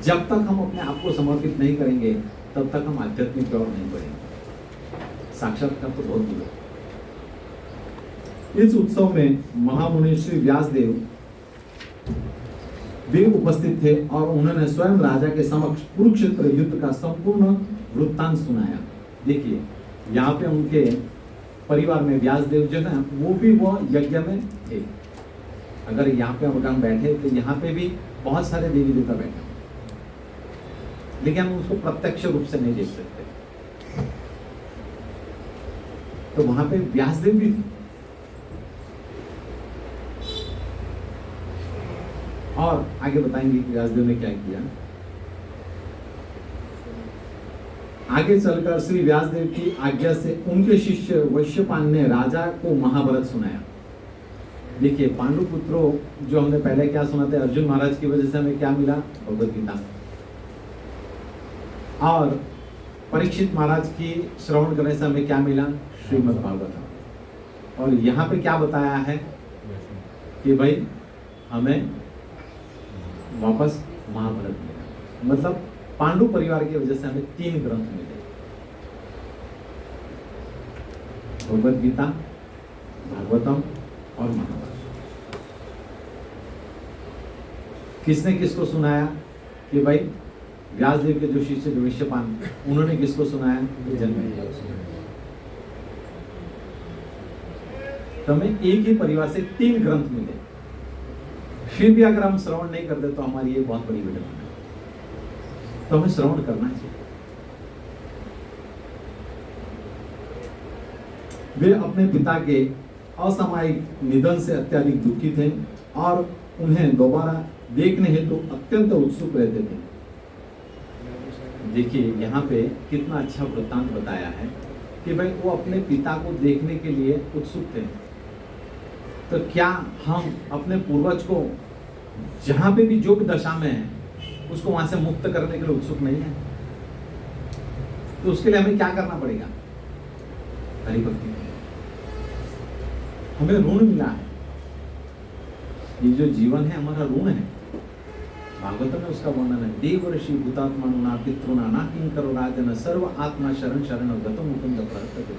जब तक हम अपने आप को समर्पित नहीं करेंगे तब तक हम आध्यात्मिक ओर नहीं बढ़ेंगे। साक्षात्कार तो बहुत दूर है। इस उत्सव में महामुनि श्री व्यासदेव भी उपस्थित थे और उन्होंने स्वयं राजा के समक्ष कुरुक्षेत्र युद्ध का संपूर्ण वृत्तांत सुनाया। देखिए यहाँ पे उनके परिवार में व्यासदेव जो है वो भी वो यज्ञ में थे। अगर यहाँ पे हम बैठे तो यहाँ पे भी बहुत सारे देवी देवता बैठे, लेकिन हम उसको प्रत्यक्ष रूप से नहीं देख सकते। तो वहां पे व्यासदेव भी थे और आगे बताएंगे कि व्यासदेव ने क्या किया। आगे चलकर श्री व्यासदेव की आज्ञा से उनके शिष्य वैश्यपायन ने राजा को महाभारत सुनाया। देखिए पांडु पुत्रों जो हमने पहले क्या सुना था, अर्जुन महाराज की वजह से हमें क्या मिला, भगवद गीता। और परीक्षित महाराज की श्रवण करने से हमें क्या मिला, श्रीमद् भागवत। और यहाँ पे क्या बताया है कि भाई हमें वापस महाभारत मिला। मतलब पांडु परिवार की वजह से हमें 3 ग्रंथ मिले, भगवद गीता, भागवतम और महाभारत। किसने किसको सुनाया कि भाई व्यासदेव के जो शिष्य वैश्यपायन, उन्होंने किसको सुनाया, जन्मेजय। तो हमें एक ही परिवार से 3 ग्रंथ मिले, फिर भी अगर हम श्रवण नहीं करते तो हमारी ये बहुत बड़ी विडंबना है। तो हमें श्रवण करना चाहिए। वे अपने पिता के असामयिक निधन से अत्यधिक दुखी थे और उन्हें दोबारा देखने हेतु अत्यंत उत्सुक रहते थे। देखिए यहाँ पे कितना अच्छा वृत्तांत बताया है कि भाई वो अपने पिता को देखने के लिए उत्सुक थे। तो क्या हम अपने पूर्वज को जहां पे भी जो भी दशा में है उसको वहां से मुक्त करने के लिए उत्सुक नहीं है? तो उसके लिए हमें क्या करना पड़ेगा, हरिभक्ति। हमें ऋण मिला है, ये जो जीवन है हमारा ऋण है। भागवत में उसका वर्णन है, देव ऋषि भूतात्मा पितृना ना किंकरो राजन सर्व आत्मा शरण शरण गतो मुकुंद प्रवर्तते।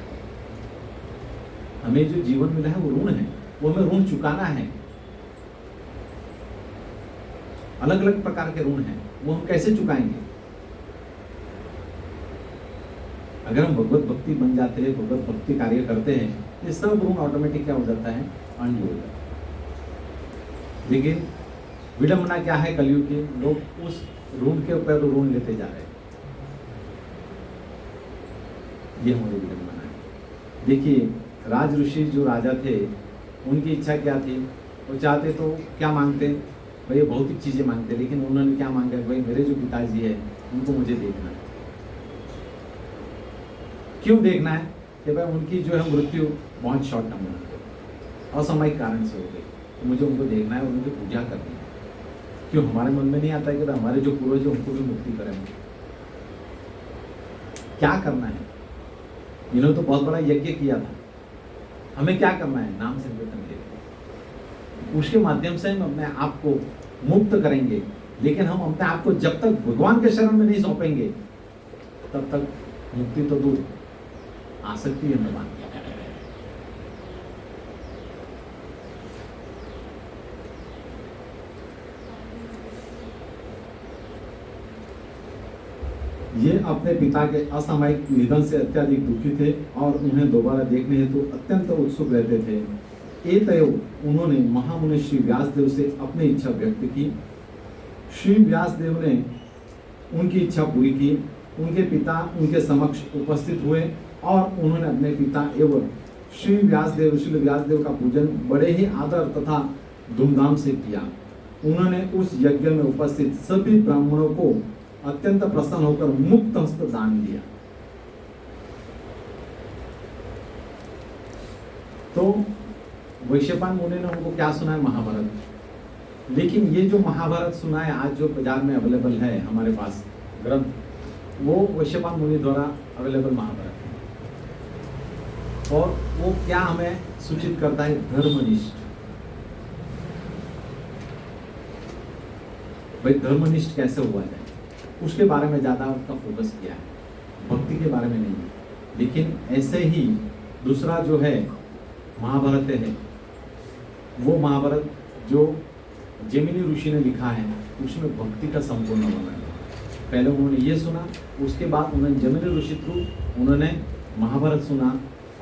हमें जो जीवन मिला है वो ऋण है, वो हमें ऋण चुकाना है। अलग अलग प्रकार के ऋण हैं, वो हम कैसे चुकाएंगे? अगर हम भगवत भक्ति बन जाते हैं, भगवत भक्ति कार्य करते हैं, ये सब ऋण ऑटोमेटिक क्या हो जाता है, अनडू हो जाता है। लेकिन विडंबना क्या है कलयुग की, लोग उस ऋण के ऊपर ऋण लेते जा रहे हैं। ये हमारी विडंबना है। देखिए राज ऋषि जो राजा थे, उनकी इच्छा क्या थी, वो चाहते तो क्या मांगते भाई, भौतिक चीजें मांगते, लेकिन उन्होंने क्या मांगा, भाई मेरे जो पिताजी है उनको मुझे देखना है। क्यों देखना है कि भाई उनकी जो है मृत्यु बहुत शॉर्ट टर्म में असामयिक कारण से हो गई, तो मुझे उनको देखना है और उनकी पूजा करनी है। क्यों हमारे मन में नहीं आता है कि हमारे जो पूर्वज है उनको भी मुक्ति करें? क्या करना है? इन्होंने तो बहुत बड़ा यज्ञ किया था, हमें क्या करना है, नाम संकीर्तन के, उसके माध्यम से हम अपने आप को मुक्त करेंगे। लेकिन हम अपने आप को जब तक भगवान के शरण में नहीं सौंपेंगे तब तक मुक्ति तो दूर, आसक्ति है भगवान। ये अपने पिता के असामयिक निधन से अत्यधिक दुखी थे और उन्हें दोबारा देखने हेतु अत्यंत उत्सुक रहते थे। एतएव उन्होंने महामुनि श्री व्यासदेव से अपनी इच्छा व्यक्त की। श्री व्यासदेव ने उनकी इच्छा पूरी की। उनके पिता उनके समक्ष उपस्थित हुए और उन्होंने अपने पिता एवं श्री व्यासदेव का पूजन बड़े ही आदर तथा धूमधाम से किया। उन्होंने उस यज्ञ में उपस्थित सभी ब्राह्मणों को अत्यंत प्रसन्न होकर मुक्त हस्त दान दिया। तो वैश्यपायन मुनि ने उनको क्या सुना है, महाभारत। लेकिन ये जो महाभारत सुना है आज जो बाजार में अवेलेबल है हमारे पास ग्रंथ, वो वैश्यपायन मुनि द्वारा अवेलेबल महाभारत है। और वो क्या हमें सूचित करता है, धर्मनिष्ठ। भाई धर्मनिष्ठ कैसे हुआ जाए, उसके बारे में ज़्यादा उसका फोकस किया है, भक्ति के बारे में नहीं है। लेकिन ऐसे ही दूसरा जो है महाभारत है, वो महाभारत जो जैमिनी ऋषि ने लिखा है उसमें भक्ति का संपूर्ण वर्णन है। पहले उन्होंने ये सुना, उसके बाद उन्होंने जैमिनी ऋषि थ्रू उन्होंने महाभारत सुना,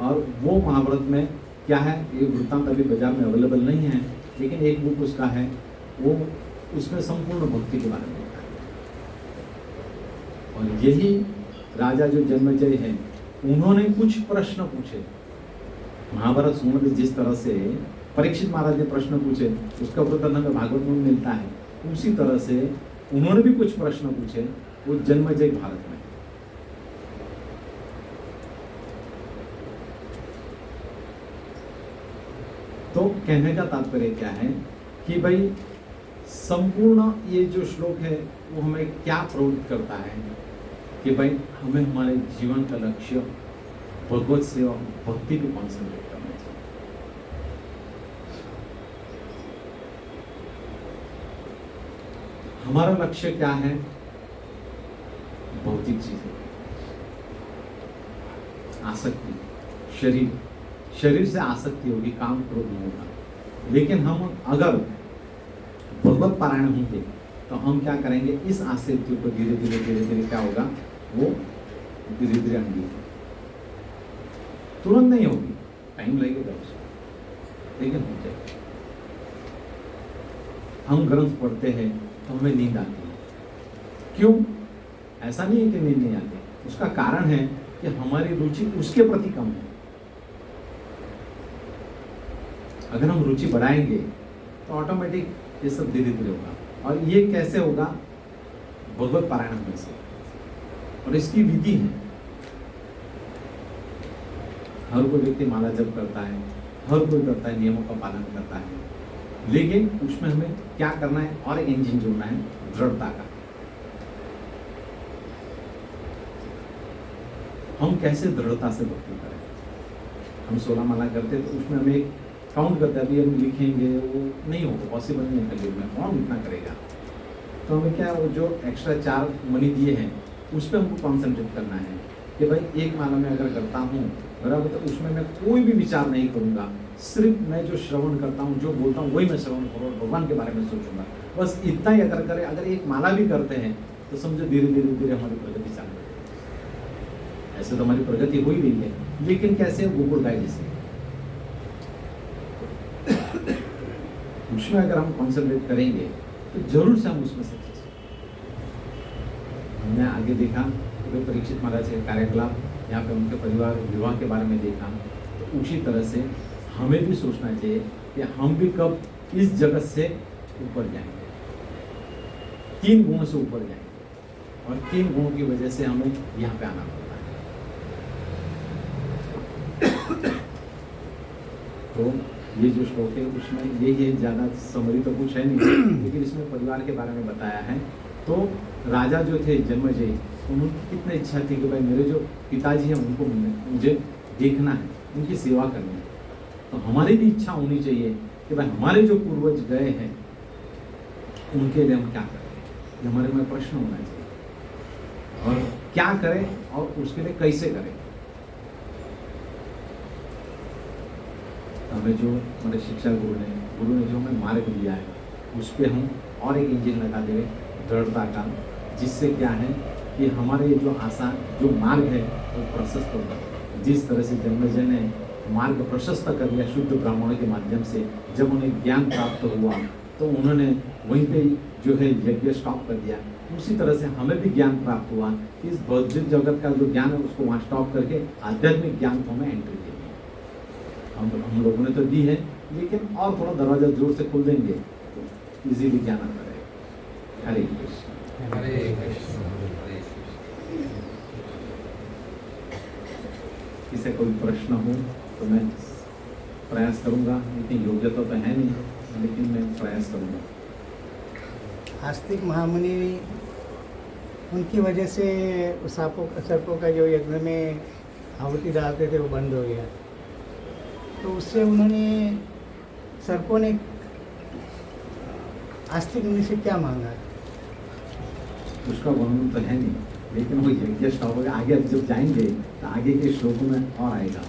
और वो महाभारत में क्या है, ये वृत्तांत अभी बाजार में अवेलेबल नहीं है, लेकिन एक बुक उसका है, वो उसमें संपूर्ण भक्ति के बारे में लिखा है। और यही राजा जो जन्मेजय है, उन्होंने कुछ प्रश्न पूछे महाभारत सुनने में, जिस तरह से परीक्षित महाराज ने प्रश्न पूछे उसका उत्तर हमें भागवत में मिलता है, उसी तरह से उन्होंने भी कुछ प्रश्न पूछे वो जन्मेजय भारत में। तो कहने का तात्पर्य क्या है कि भाई संपूर्ण ये जो श्लोक है वो हमें क्या प्रवृत्त करता है कि भाई हमें हमारे जीवन का लक्ष्य भगवत सेवा भक्ति पे कॉन्सेंट्रेट करना चाहिए। हमारा लक्ष्य क्या है, भौतिक चीजें, आसक्ति, शरीर से आसक्ति होगी, काम क्रोध नहीं होगा। लेकिन हम अगर भगवत पारायण होंगे तो हम क्या करेंगे, इस आसक्ति को धीरे धीरे क्या होगा, वो धीरे धीरे अंगी, तुरंत नहीं होगी, टाइम लगेगा उसको, लेकिन हो जाएगा। हम ग्रंथ पढ़ते हैं तो हमें नींद आती है, क्यों? ऐसा नहीं है कि नींद नहीं आती, उसका कारण है कि हमारी रुचि उसके प्रति कम है। अगर हम रुचि बढ़ाएंगे तो ऑटोमेटिक ये सब धीरे धीरे होगा। और ये कैसे होगा, भगवत पारायण होने से, और इसकी विधि है। हर कोई व्यक्ति माला जप करता है, हर कोई करता है, नियमों का पालन करता है, लेकिन उसमें हमें क्या करना है, और एक इंजन जोड़ना है, दृढ़ता का। हम कैसे दृढ़ता से भक्ति करें। हम 16 माला करते हैं तो उसमें हमें एक काउंट करते हैं, अभी हम लिखेंगे वो नहीं होगा, पॉसिबल नहीं है कलयुग में, कौन इतना करेगा। तो हमें क्या, वो जो एक्स्ट्रा 4 मनी दिए हैं उस पर हमको कॉन्सेंट्रेट करना है कि भाई एक माला में अगर करता हूँ बराबर, तो उसमें मैं कोई भी विचार नहीं करूँगा, सिर्फ मैं जो श्रवण करता हूँ, जो बोलता हूँ, वही मैं श्रवण करूँ, भगवान के बारे में सोचूंगा। बस इतना ही अगर करें, अगर एक माला भी करते हैं तो समझो धीरे धीरे हमारी प्रगति चालू है। ऐसे तो हमारी प्रगति हो ही रही है, लेकिन कैसे, गोकुल गाय जैसे। उसमें अगर हम कॉन्सेंट्रेट करेंगे तो जरूर से हम उसमें सक्सेस। हमने आगे देखा कि परीक्षित महाराज के कार्यकलाप, यहाँ पे उनके परिवार विवाह के बारे में देखा, तो उसी तरह से हमें भी सोचना चाहिए कि हम भी कब इस जगत से ऊपर जाएंगे, 3 गुणों से ऊपर जाएंगे, और 3 गुणों की वजह से हमें यहाँ पे आना पड़ता है। तो ये जो श्लोक है उसमें यही है, ज़्यादा समरी तो कुछ है नहीं, लेकिन इसमें परिवार के बारे में बताया है। तो राजा जो थे जन्मेजय, उनकी कितनी इच्छा थी कि भाई मेरे जो पिताजी हैं उनको मुझे देखना है, उनकी सेवा करनी है। तो हमारी भी इच्छा होनी चाहिए कि भाई हमारे जो पूर्वज गए हैं उनके लिए हम क्या करें, ये हमारे में प्रश्न होना चाहिए, और क्या करें और उसके लिए कैसे करें। हमें जो हमारे शिक्षा गुरु ने जो हमें मार्ग दिया है उस पर हम और एक इंजन लगा दें दृढ़ता का, जिससे क्या है कि हमारे जो आसान जो मार्ग है वो प्रशस्त होगा। जिस तरह से जन्मेजय ने मार्ग प्रशस्त कर लिया शुद्ध ब्राह्मणों के माध्यम से, जब उन्हें ज्ञान प्राप्त हुआ तो उन्होंने वहीं पे जो है यज्ञ स्टॉप कर दिया। उसी तरह से हमें भी ज्ञान प्राप्त हुआ, इस भौतिक जगत का जो ज्ञान है उसको वहाँ स्टॉप करके आध्यात्मिक ज्ञान को हमें एंट्री दी। हम लोगों ने तो दी है, लेकिन और थोड़ा दरवाजा जोर से खोल देंगे तो इजीली ज्ञान आता रहेगा। हरे कृष्ण। हरे कृष्ण। किसी कोई प्रश्न हो तो मैं प्रयास करूंगा, इतनी योग्यता तो है नहीं, लेकिन मैं प्रयास करूंगा। आस्तिक महामुनि उनकी वजह से सर्पों का जो यज्ञ में आहुति डालते थे वो बंद हो गया, तो उससे उन्होंने सर्पों ने आस्तिक मुनि से क्या मांगा? उसका वर्णन तो है नहीं, लेकिन वो यज्ञ स्टॉप हो गया। आगे जब जाएंगे तो आगे के श्लोकों में और आएगा।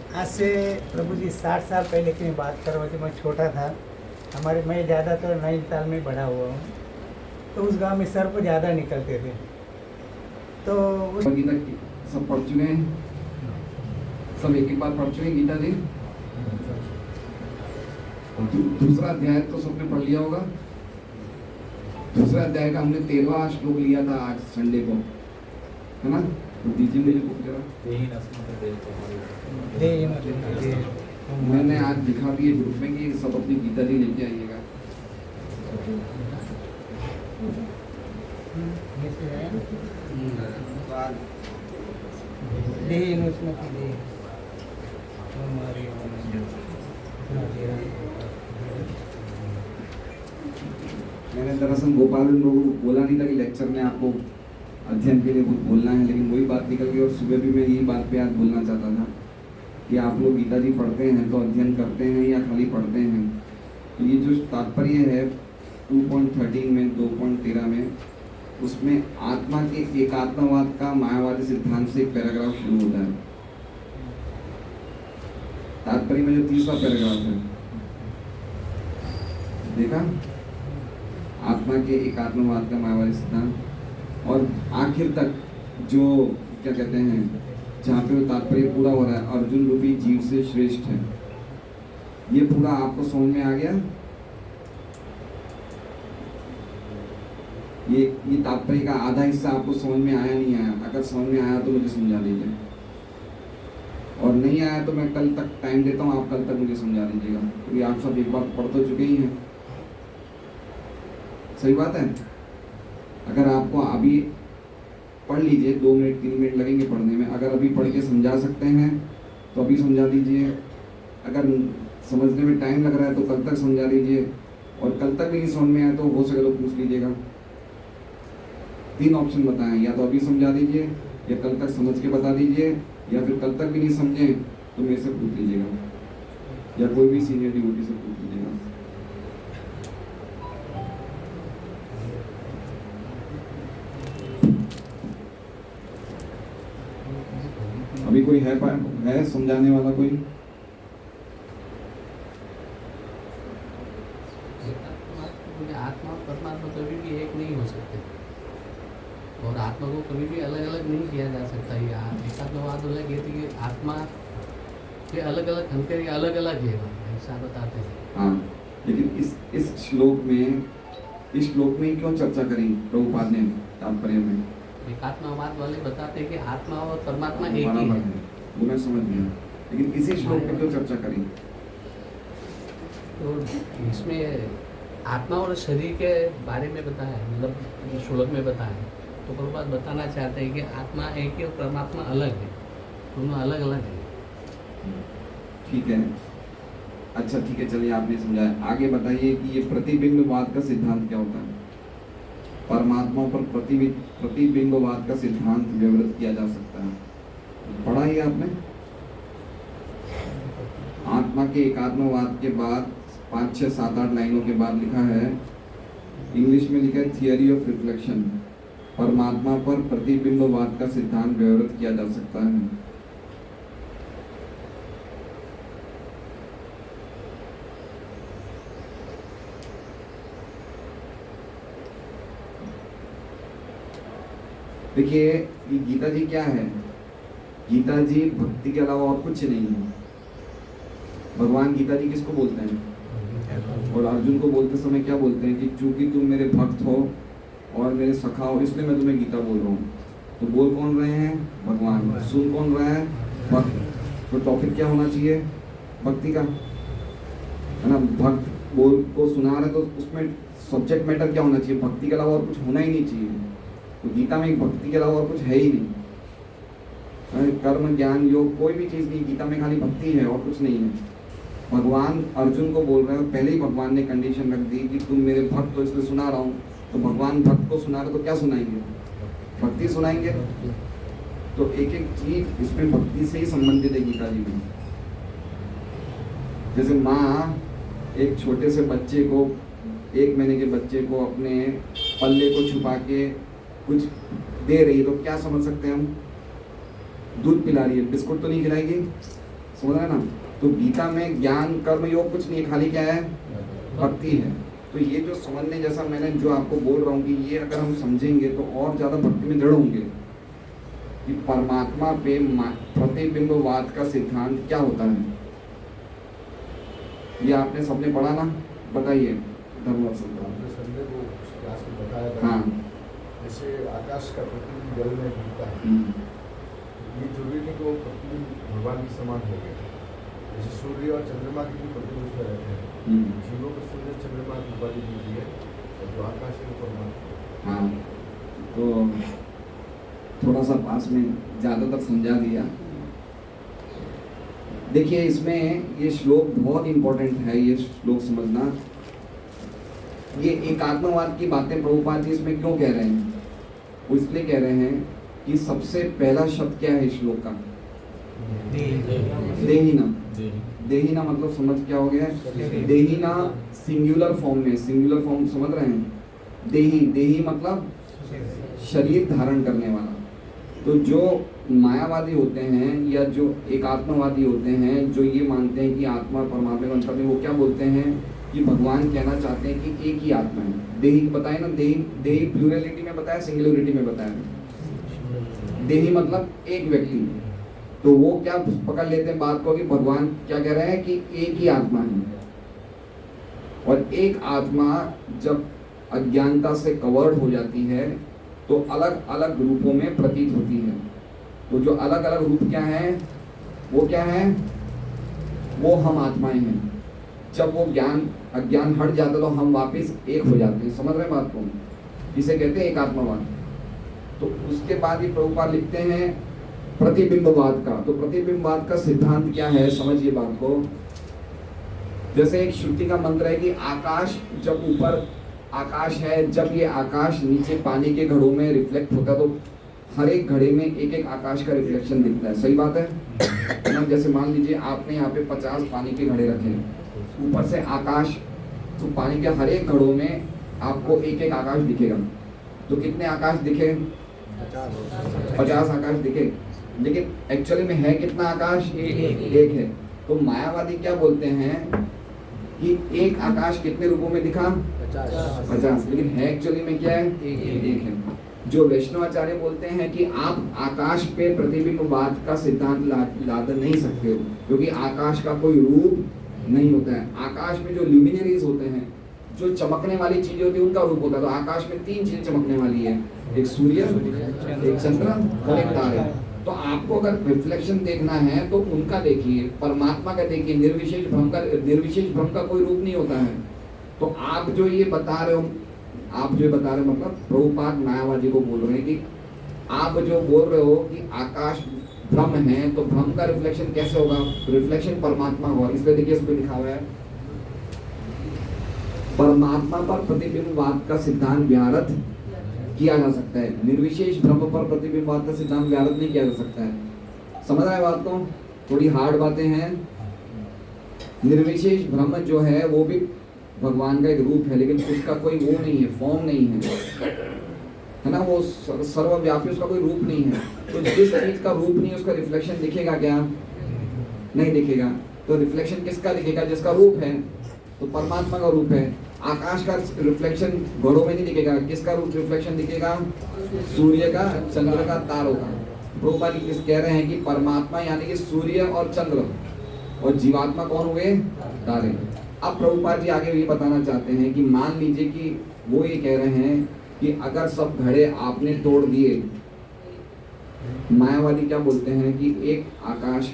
आज से प्रभु जी 60 साल पहले की मैं बात कर रहा हूँ, जब मैं छोटा था। मैं ज़्यादातर नैनीताल में बड़ा हुआ हूँ, तो उस गांव में सर्प ज़्यादा निकलते थे। तो उस गीता सब पढ़ चुके हैं, सब एक एक बार पढ़ चुके हैं गीता जी। दूसरा अध्याय तो सबने पढ़ लिया होगा। दूसरा अध्याय का हमने 13वां श्लोक लिया था आज संडे को, है ना? तो दीजिए मुझे बुक जरा। मैंने आज दिखा दिए ग्रुप में कि सब अपनी गीता जी लेके आइएगा। मैंने दरअसल गोपाल लोगों को बोला नहीं था कि लेक्चर में आपको अध्ययन के लिए कुछ बोलना है, लेकिन वही बात निकल गई। और सुबह भी मैं यही बात पे आज बोलना चाहता था कि आप लोग गीता जी पढ़ते हैं तो अध्ययन करते हैं या खाली पढ़ते हैं। तो ये जो तात्पर्य है 2.13 में 2.13 में, उसमें आत्मा के एकात्मवाद का मायावादी सिद्धांत से एक पैराग्राफ शुरू होता है। तात्पर्य में जो तीसरा पैराग्राफ है, देखा, आत्मा के एकात्मवाद का मायावादी सिद्धांत, और आखिर तक जो क्या कहते हैं, जहाँ पे वो तात्पर्य पूरा हो रहा है, अर्जुन रूपी जीव से श्रेष्ठ है। ये पूरा आपको समझ में आ गया? ये तात्पर्य का आधा हिस्सा आपको समझ में आया नहीं आया? अगर समझ में आया तो मुझे समझा दीजिए, और नहीं आया तो मैं कल तक टाइम देता हूँ, आप कल तक मुझे समझा दीजिएगा, क्योंकि आप सब एक बार पढ़ तो चुके ही हैं। सही बात है। अगर आपको अभी पढ़ लीजिए, 2 मिनट 3 मिनट लगेंगे पढ़ने में, अगर अभी पढ़ के समझा सकते हैं तो अभी समझा दीजिए। अगर समझने में टाइम लग रहा है तो कल तक समझा दीजिए, और कल तक भी नहीं समझ में आया तो हो सके तो पूछ लीजिएगा। 3 ऑप्शन बताएं, या तो अभी समझा दीजिए, या कल तक समझ के बता दीजिए, या फिर कल तक भी नहीं समझे तो मेरे से पूछ लीजिएगा, या कोई भी सीनियर डिवोटी से पूछ लीजिएगा। अभी कोई है समझाने वाला कोई? आत्मा और परमात्मा कभी भी एक नहीं हो सकते, और आत्मा को कभी भी अलग अलग नहीं किया जा सकता। ये एकात्मवाद अलग है कि आत्मा के अलग अलग हल्के अलग अलग है, ऐसा बताते हैं। हाँ, लेकिन इस श्लोक में क्यों चर्चा करी प्रभुपाद ने तात्पर्य में? एकात्मवाद वाले बताते हैं कि आत्मा और परमात्मा एक ही है। वो मैं समझ गया, लेकिन इसी श्लोक में क्यों चर्चा करी? तो इसमें आत्मा और शरीर के बारे में बताया है, मतलब श्लोक में बताया है। तो प्रभुपाद बताना चाहते हैं कि आत्मा एक ही और परमात्मा अलग है, दोनों अलग अलग है। ठीक है, अच्छा ठीक है, चलिए आपने समझाया। आगे बताइए कि ये प्रतिबिंबवाद का सिद्धांत क्या होता है? परमात्मा पर प्रतिबिंबवाद का सिद्धांत विवृत किया जा सकता है। पढ़ा ही आपने? आत्मा के एकात्मवाद के बाद 5, 6, 7, 8 लाइनों के बाद लिखा है, इंग्लिश में लिखा है थियरी ऑफ रिफ्लेक्शन। परमात्मा पर प्रतिबिंबवाद का सिद्धांत विवृत किया जा सकता है। देखिए, ये गीता जी क्या है? गीता जी भक्ति के अलावा और कुछ नहीं है। भगवान गीता जी किसको बोलते हैं? और अर्जुन को बोलते समय क्या बोलते हैं कि चूंकि तुम मेरे भक्त हो और मेरे सखा हो, इसलिए मैं तुम्हें गीता बोल रहा हूँ। तो बोल कौन रहे हैं? भगवान। सुन कौन रहा है? भक्त। तो टॉपिक क्या होना चाहिए? भक्ति का, है ना? भक्त बोल को सुना रहे तो उसमें सब्जेक्ट मैटर क्या होना चाहिए? भक्ति के अलावा और कुछ होना ही नहीं चाहिए। तो गीता में भक्ति के अलावा और कुछ है ही नहीं। कर्म, ज्ञान, योग, कोई भी चीज़ नहीं। गीता में खाली भक्ति है और कुछ नहीं है। भगवान अर्जुन को बोल रहे हैं, पहले ही भगवान ने कंडीशन रख दी कि तुम मेरे भक्त हो इसलिए सुना रहा हूँ। तो भगवान भक्त को सुना रहे तो क्या सुनाएंगे? भक्ति सुनाएंगे। तो एक एक चीज इसमें भक्ति से ही संबंधित है गीता जी में। जैसे माँ एक छोटे से बच्चे को, 1 महीने के बच्चे को अपने पल्ले को छुपा के कुछ दे रही है, तो क्या समझ सकते हैं हम? दूध पिला रही है, बिस्कुट तो नहीं खिलाएगी। समझ रहे ना? तो गीता में ज्ञान कर्म योग कुछ नहीं है, खाली क्या है? भक्ति है। तो ये जो समझने जैसा मैंने जो आपको बोल रहा हूँ कि ये अगर हम समझेंगे तो और ज़्यादा भक्ति में दृढ़ होंगे कि परमात्मा पे प्रतिबिंबवाद का सिद्धांत क्या होता है। ये आपने सबने पढ़ा ना? बताइए धर्मवत्सल। आपने संजय को क्लास में बताया था। हाँ। जैसे आकाश का प्रतिबिंब जल में गिरता है, ये जरूरी नहीं कि वो प्रतिबिंब भगवान के समान हो गए। जैसे सूर्य और चंद्रमा के भी प्रतिबिंब उसमें रहते हैं। जीवों को सूर्य चंद्रमा की उपाधि दी गई है और जो आकाश है वो परमात्मा। हाँ, तो थोड़ा सा पास में ज़्यादातर समझा दिया। देखिए इसमें ये श्लोक बहुत इम्पोर्टेंट है, ये श्लोक समझना। ये एकात्मवाद की बातें प्रभुपाद जी इसमें क्यों कह रहे हैं? वो इसलिए कह रहे हैं कि सबसे पहला शब्द क्या है इस श्लोक का? देहिना। देहिना मतलब समझ क्या हो गया? देहिना सिंगुलर फॉर्म में, सिंगुलर फॉर्म समझ रहे हैं? देही, देही मतलब शरीर धारण करने वाला। तो जो मायावादी होते हैं या जो एकात्मवादी होते हैं, जो ये मानते हैं कि आत्मा परमात्मा का अंतर में, वो क्या बोलते हैं कि भगवान कहना चाहते हैं कि एक ही आत्मा है। देही बताए ना, देही, देही प्लूरलिटी में बताया, सिंगुलरिटी में बताया। देही मतलब एक व्यक्ति। तो वो क्या पकड़ लेते हैं बात को कि भगवान क्या कह रहे हैं कि एक ही आत्मा है। और एक आत्मा जब अज्ञानता से कवर्ड हो जाती है तो अलग अलग रूपों में प्रतीत होती है। तो जो अलग अलग रूप क्या हैं, वो क्या है? वो हम आत्माएं हैं। जब वो ज्ञान अज्ञान हट जाता है तो हम वापस एक हो जाते हैं। समझ रहे हैं बात को? इसे कहते हैं एकात्मवाद। तो उसके बाद ही प्रभुपाद लिखते हैं प्रतिबिंबवाद का। तो प्रतिबिंबवाद का सिद्धांत क्या है, समझिए बात को। जैसे एक श्रुति का मंत्र है कि आकाश, जब ऊपर आकाश है, जब ये आकाश नीचे पानी के घड़ों में रिफ्लेक्ट होता है तो हर एक घड़े में एक एक आकाश का रिफ्लेक्शन दिखता है। सही बात है ना? जैसे मान लीजिए आपने यहाँ पे 50 पानी के घड़े रखे हैं, ऊपर से आकाश, तो पानी के हर एक घड़ों में आपको एक एक आकाश दिखेगा। तो कितने आकाश दिखे? 50 आकाश दिखे। लेकिन एक्चुअली में है कितना आकाश? एक है। तो मायावादी क्या बोलते हैं कि एक आकाश कितने रूपों में दिखा? 50। लेकिन है एक्चुअली में क्या है? एक है। जो वैष्णवाचार्य बोलते हैं कि आप आकाश पे प्रतिबिंबवाद का सिद्धांत लाद नहीं सकते हो, क्योंकि आकाश का कोई रूप नहीं होता है। आकाश में जो ल्यूमिनरीज होते हैं, जो चमकने वाली चीजें होती है, उनका रूप होता है। तो आकाश में 3 चीजें चमकने वाली है, एक सूर्य, एक चंद्र और एक तारे। तो आपको अगर रिफ्लेक्शन देखना है तो उनका देखिए, परमात्मा का देखिए। निर्विशेष भ्रम का कोई रूप नहीं होता है। तो आप जो ये बता रहे हो, मतलब प्रभुपाद मायावादी को बोल रहे हैं कि आप जो बोल रहे हो कि आकाश भ्रम है, तो भ्रम का रिफ्लेक्शन कैसे होगा? रिफ्लेक्शन परमात्मा होगा। इसलिए देखिए इसमें लिखा हुआ है परमात्मा पर प्रतिबिंबवाद का सिद्धांत व्याहृत किया जा सकता है, निर्विशेष भ्रम पर प्रतिबिंबवाद का सिद्धांत व्याहृत नहीं किया जा सकता है। समझ रहा है बात को? थोड़ी हार्ड बातें हैं। निर्विशेष भ्रम जो है वो भी भगवान का एक रूप है, लेकिन उसका कोई वो नहीं है, फॉर्म नहीं है ना? वो सर्वव्यापी, उसका कोई रूप नहीं है। तो जिस चीज का रूप नहीं, उसका रिफ्लेक्शन दिखेगा क्या? नहीं दिखेगा। तो रिफ्लेक्शन किसका दिखेगा? जिसका रूप है। तो परमात्मा का रूप है। आकाश का रिफ्लेक्शन घड़ों में नहीं दिखेगा। किसका रूप रिफ्लेक्शन दिखेगा? सूर्य का, चंद्र का, तारों का। प्रभुपाद जी कह रहे हैं कि परमात्मा यानी कि सूर्य और चंद्र, और जीवात्मा कौन हुए? तारे। अब प्रभुपाद जी आगे ये बताना चाहते हैं कि मान लीजिए कि वो ये कह रहे हैं कि अगर सब घड़े आपने तोड़ दिए, मायावादी क्या बोलते हैं कि एक आकाश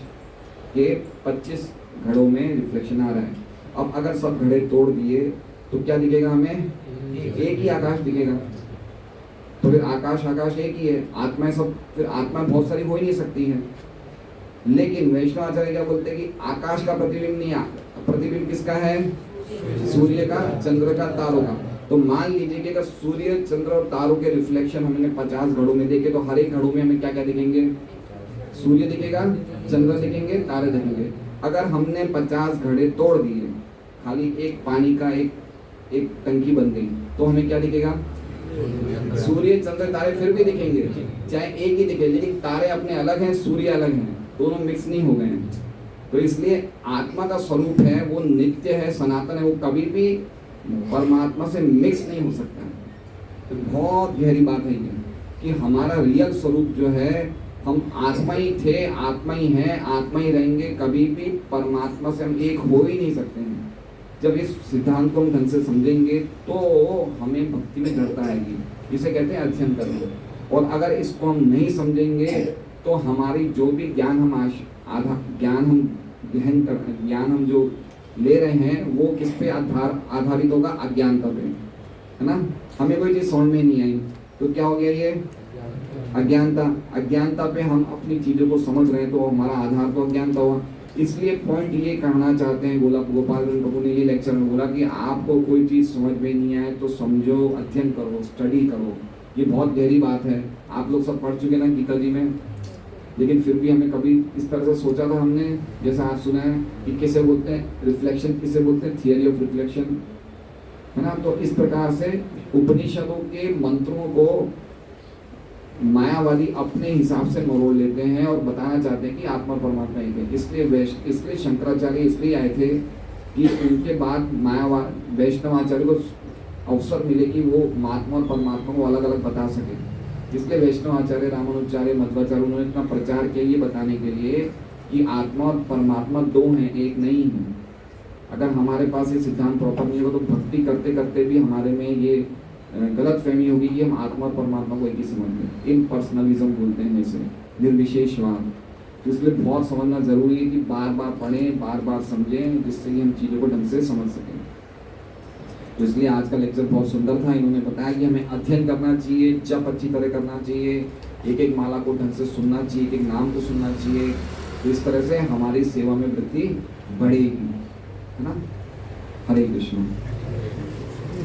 के 25 घड़ों में रिफ्लेक्शन आ रहा है। अब अगर सब घड़े तोड़ दिए तो क्या दिखेगा हमें? एक ही आकाश दिखेगा। तो फिर आकाश एक ही है। आत्माएं सब, फिर आत्माएं बहुत सारी हो ही नहीं सकती हैं। लेकिन वैष्णवाचार्य क्या बोलते हैं कि आकाश का प्रतिबिंब नहीं, प्रतिबिंब किसका है? सूर्य का, चंद्र का, तारों का। तो मान लीजिए कि अगर सूर्य, चंद्र और तारों के रिफ्लेक्शन हमने 50 घड़ों में देखे तो हर एक घड़ों में हमें क्या क्या दिखेंगे? सूर्य दिखेगा, चंद्र दिखेंगे, तारे दिखेंगे। अगर हमने 50 घड़े तोड़ दिए, खाली एक पानी का एक टंकी बन गई, तो हमें क्या दिखेगा? सूर्य, चंद्र, तारे फिर भी दिखेंगे, चाहे एक ही दिखे, लेकिन तारे अपने अलग हैं, सूर्य अलग हैं, दोनों मिक्स नहीं हो गए हैं। तो इसलिए आत्मा का स्वरूप है वो नित्य है, सनातन है, वो कभी भी परमात्मा से मिक्स नहीं हो सकता है। तो बहुत गहरी बात है ये कि हमारा रियल स्वरूप जो है, हम आत्मा ही थे, आत्मा ही हैं, आत्मा ही रहेंगे, कभी भी परमात्मा से हम एक हो ही नहीं सकते हैं। जब इस सिद्धांत को हम ढंग से समझेंगे तो हमें भक्ति में दृढ़ता आएगी। इसे कहते हैं अध्ययन करना। और अगर इसको हम नहीं समझेंगे तो हमारी जो भी ज्ञान हम ज्ञान हम जो ले रहे हैं वो किस पे आधारित होगा? अज्ञानता पे, है ना। हमें कोई चीज़ समझ में नहीं आई तो क्या हो गया? ये अज्ञानता पे हम अपनी चीज़ों को समझ रहे हैं तो हमारा आधार तो अज्ञानता हुआ। इसलिए पॉइंट ये कहना चाहते हैं, गोपाल प्रभु ने ये लेक्चर में बोला कि आपको कोई चीज़ समझ में नहीं आए तो समझो, अध्ययन करो, स्टडी करो। ये बहुत गहरी बात है। आप लोग सब पढ़ चुके ना गीता जी में, लेकिन फिर भी हमें कभी इस तरह से सोचा था हमने, जैसा आज सुना है कि किसे बोलते हैं रिफ्लेक्शन, किसे बोलते हैं थियरी ऑफ रिफ्लेक्शन, है ना। तो इस प्रकार से उपनिषदों के मंत्रों को मायावादी अपने हिसाब से मरोड़ लेते हैं और बताना चाहते हैं कि आत्मा परमात्मा एक है। इसलिए शंकराचार्य इसलिए आए थे कि उनके बाद वैष्णव आचार्य को अवसर मिले कि वो महात्मा और परमात्मा को अलग अलग बता सके। इसलिए वैष्णव आचार्य, रामानुजाचार्य, मध्वाचार्य उन्होंने इतना प्रचार किया ये बताने के लिए कि आत्मा और परमात्मा दो हैं, एक नहीं है। अगर हमारे पास ये सिद्धांत प्रॉपर नहीं होगा तो भक्ति करते करते भी हमारे में ये गलत फहमी होगी कि हम आत्मा और परमात्मा को एक ही समझते हैं। इम्पर्सनलिज्म बोलते हैं इसे, निर्विशेषवाद। तो इसलिए बहुत समझना जरूरी है कि बार बार पढ़ें, बार बार समझें, जिससे कि हम चीज़ों को ढंग से समझ सकें। तो इसलिए आज का लेक्चर बहुत सुंदर था। इन्होंने बताया कि हमें अध्ययन करना चाहिए, जप अच्छी तरह करना चाहिए, एक एक माला को ढंग से सुनना चाहिए, एक एक नाम को सुनना चाहिए। तो इस तरह से हमारी सेवा में वृद्धि बढ़ेगी, है ना। हरे कृष्ण।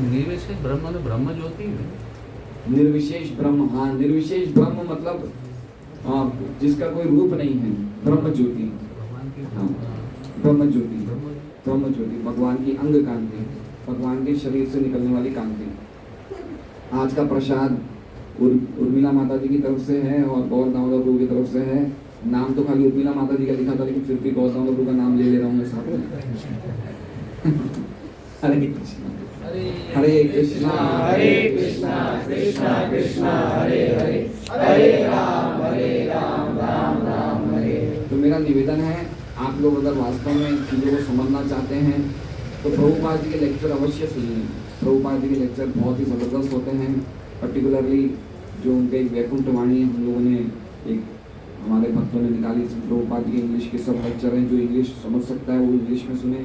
निर्विशेष ब्रह्म में ब्रह्म ज्योति है। निर्विशेष ब्रह्म, हाँ, निर्विशेष ब्रह्म मतलब जिसका कोई रूप नहीं है, ब्रह्म ज्योति। हाँ, ब्रह्म ज्योति भगवान की अंग कांति, भगवान के शरीर से निकलने वाली कांति। आज का प्रसाद उर्मिला माता जी की तरफ से है और गौर दामोदर प्रभु की तरफ से है। नाम तो खाली उर्मिला माता जी का लिखा था, लेकिन फिर भी गौर दामोदर प्रभु का नाम ले रहा हूँ मैं साथ में। हरे कृष्ण हरे कृष्णा कृष्णा कृष्णा हरे हरे, हरे राम राम राम हरे। तो मेरा निवेदन है, आप लोग अगर वास्तव में इन चीज़ों को समझना चाहते हैं तो प्रभुपाद जी के लेक्चर अवश्य सुनिए। प्रभुपाद जी के लेक्चर बहुत ही ज़बरदस्त होते हैं। पर्टिकुलरली जो उनके वैकुंठ वाणी हम लोगों ने एक हमारे भक्तों ने निकाली, प्रभुपाद जी के इंग्लिश के सब लेक्चर हैं। जो इंग्लिश समझ सकता है वो इंग्लिश में सुने।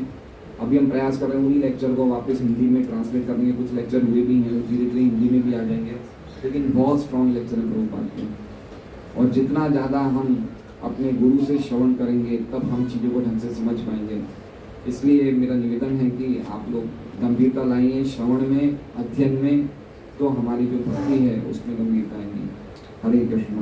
अभी हम प्रयास कर रहे हैं उन्हीं लेक्चर को वापस हिंदी में ट्रांसलेट करने के। कुछ लेक्चर हुए भी हैं, धीरे धीरे हिंदी में भी आ जाएंगे, लेकिन बहुत स्ट्रॉन्ग लेक्चर है प्रभुपाद के। और जितना ज़्यादा हम अपने गुरु से श्रवण करेंगे तब हम चीज़ों को ढंग से समझ पाएंगे। इसलिए मेरा निवेदन है कि आप लोग गंभीरता लाइए श्रवण में, अध्ययन में, तो हमारी जो भक्ति है उसमें गंभीरता आएगी। हरे कृष्ण।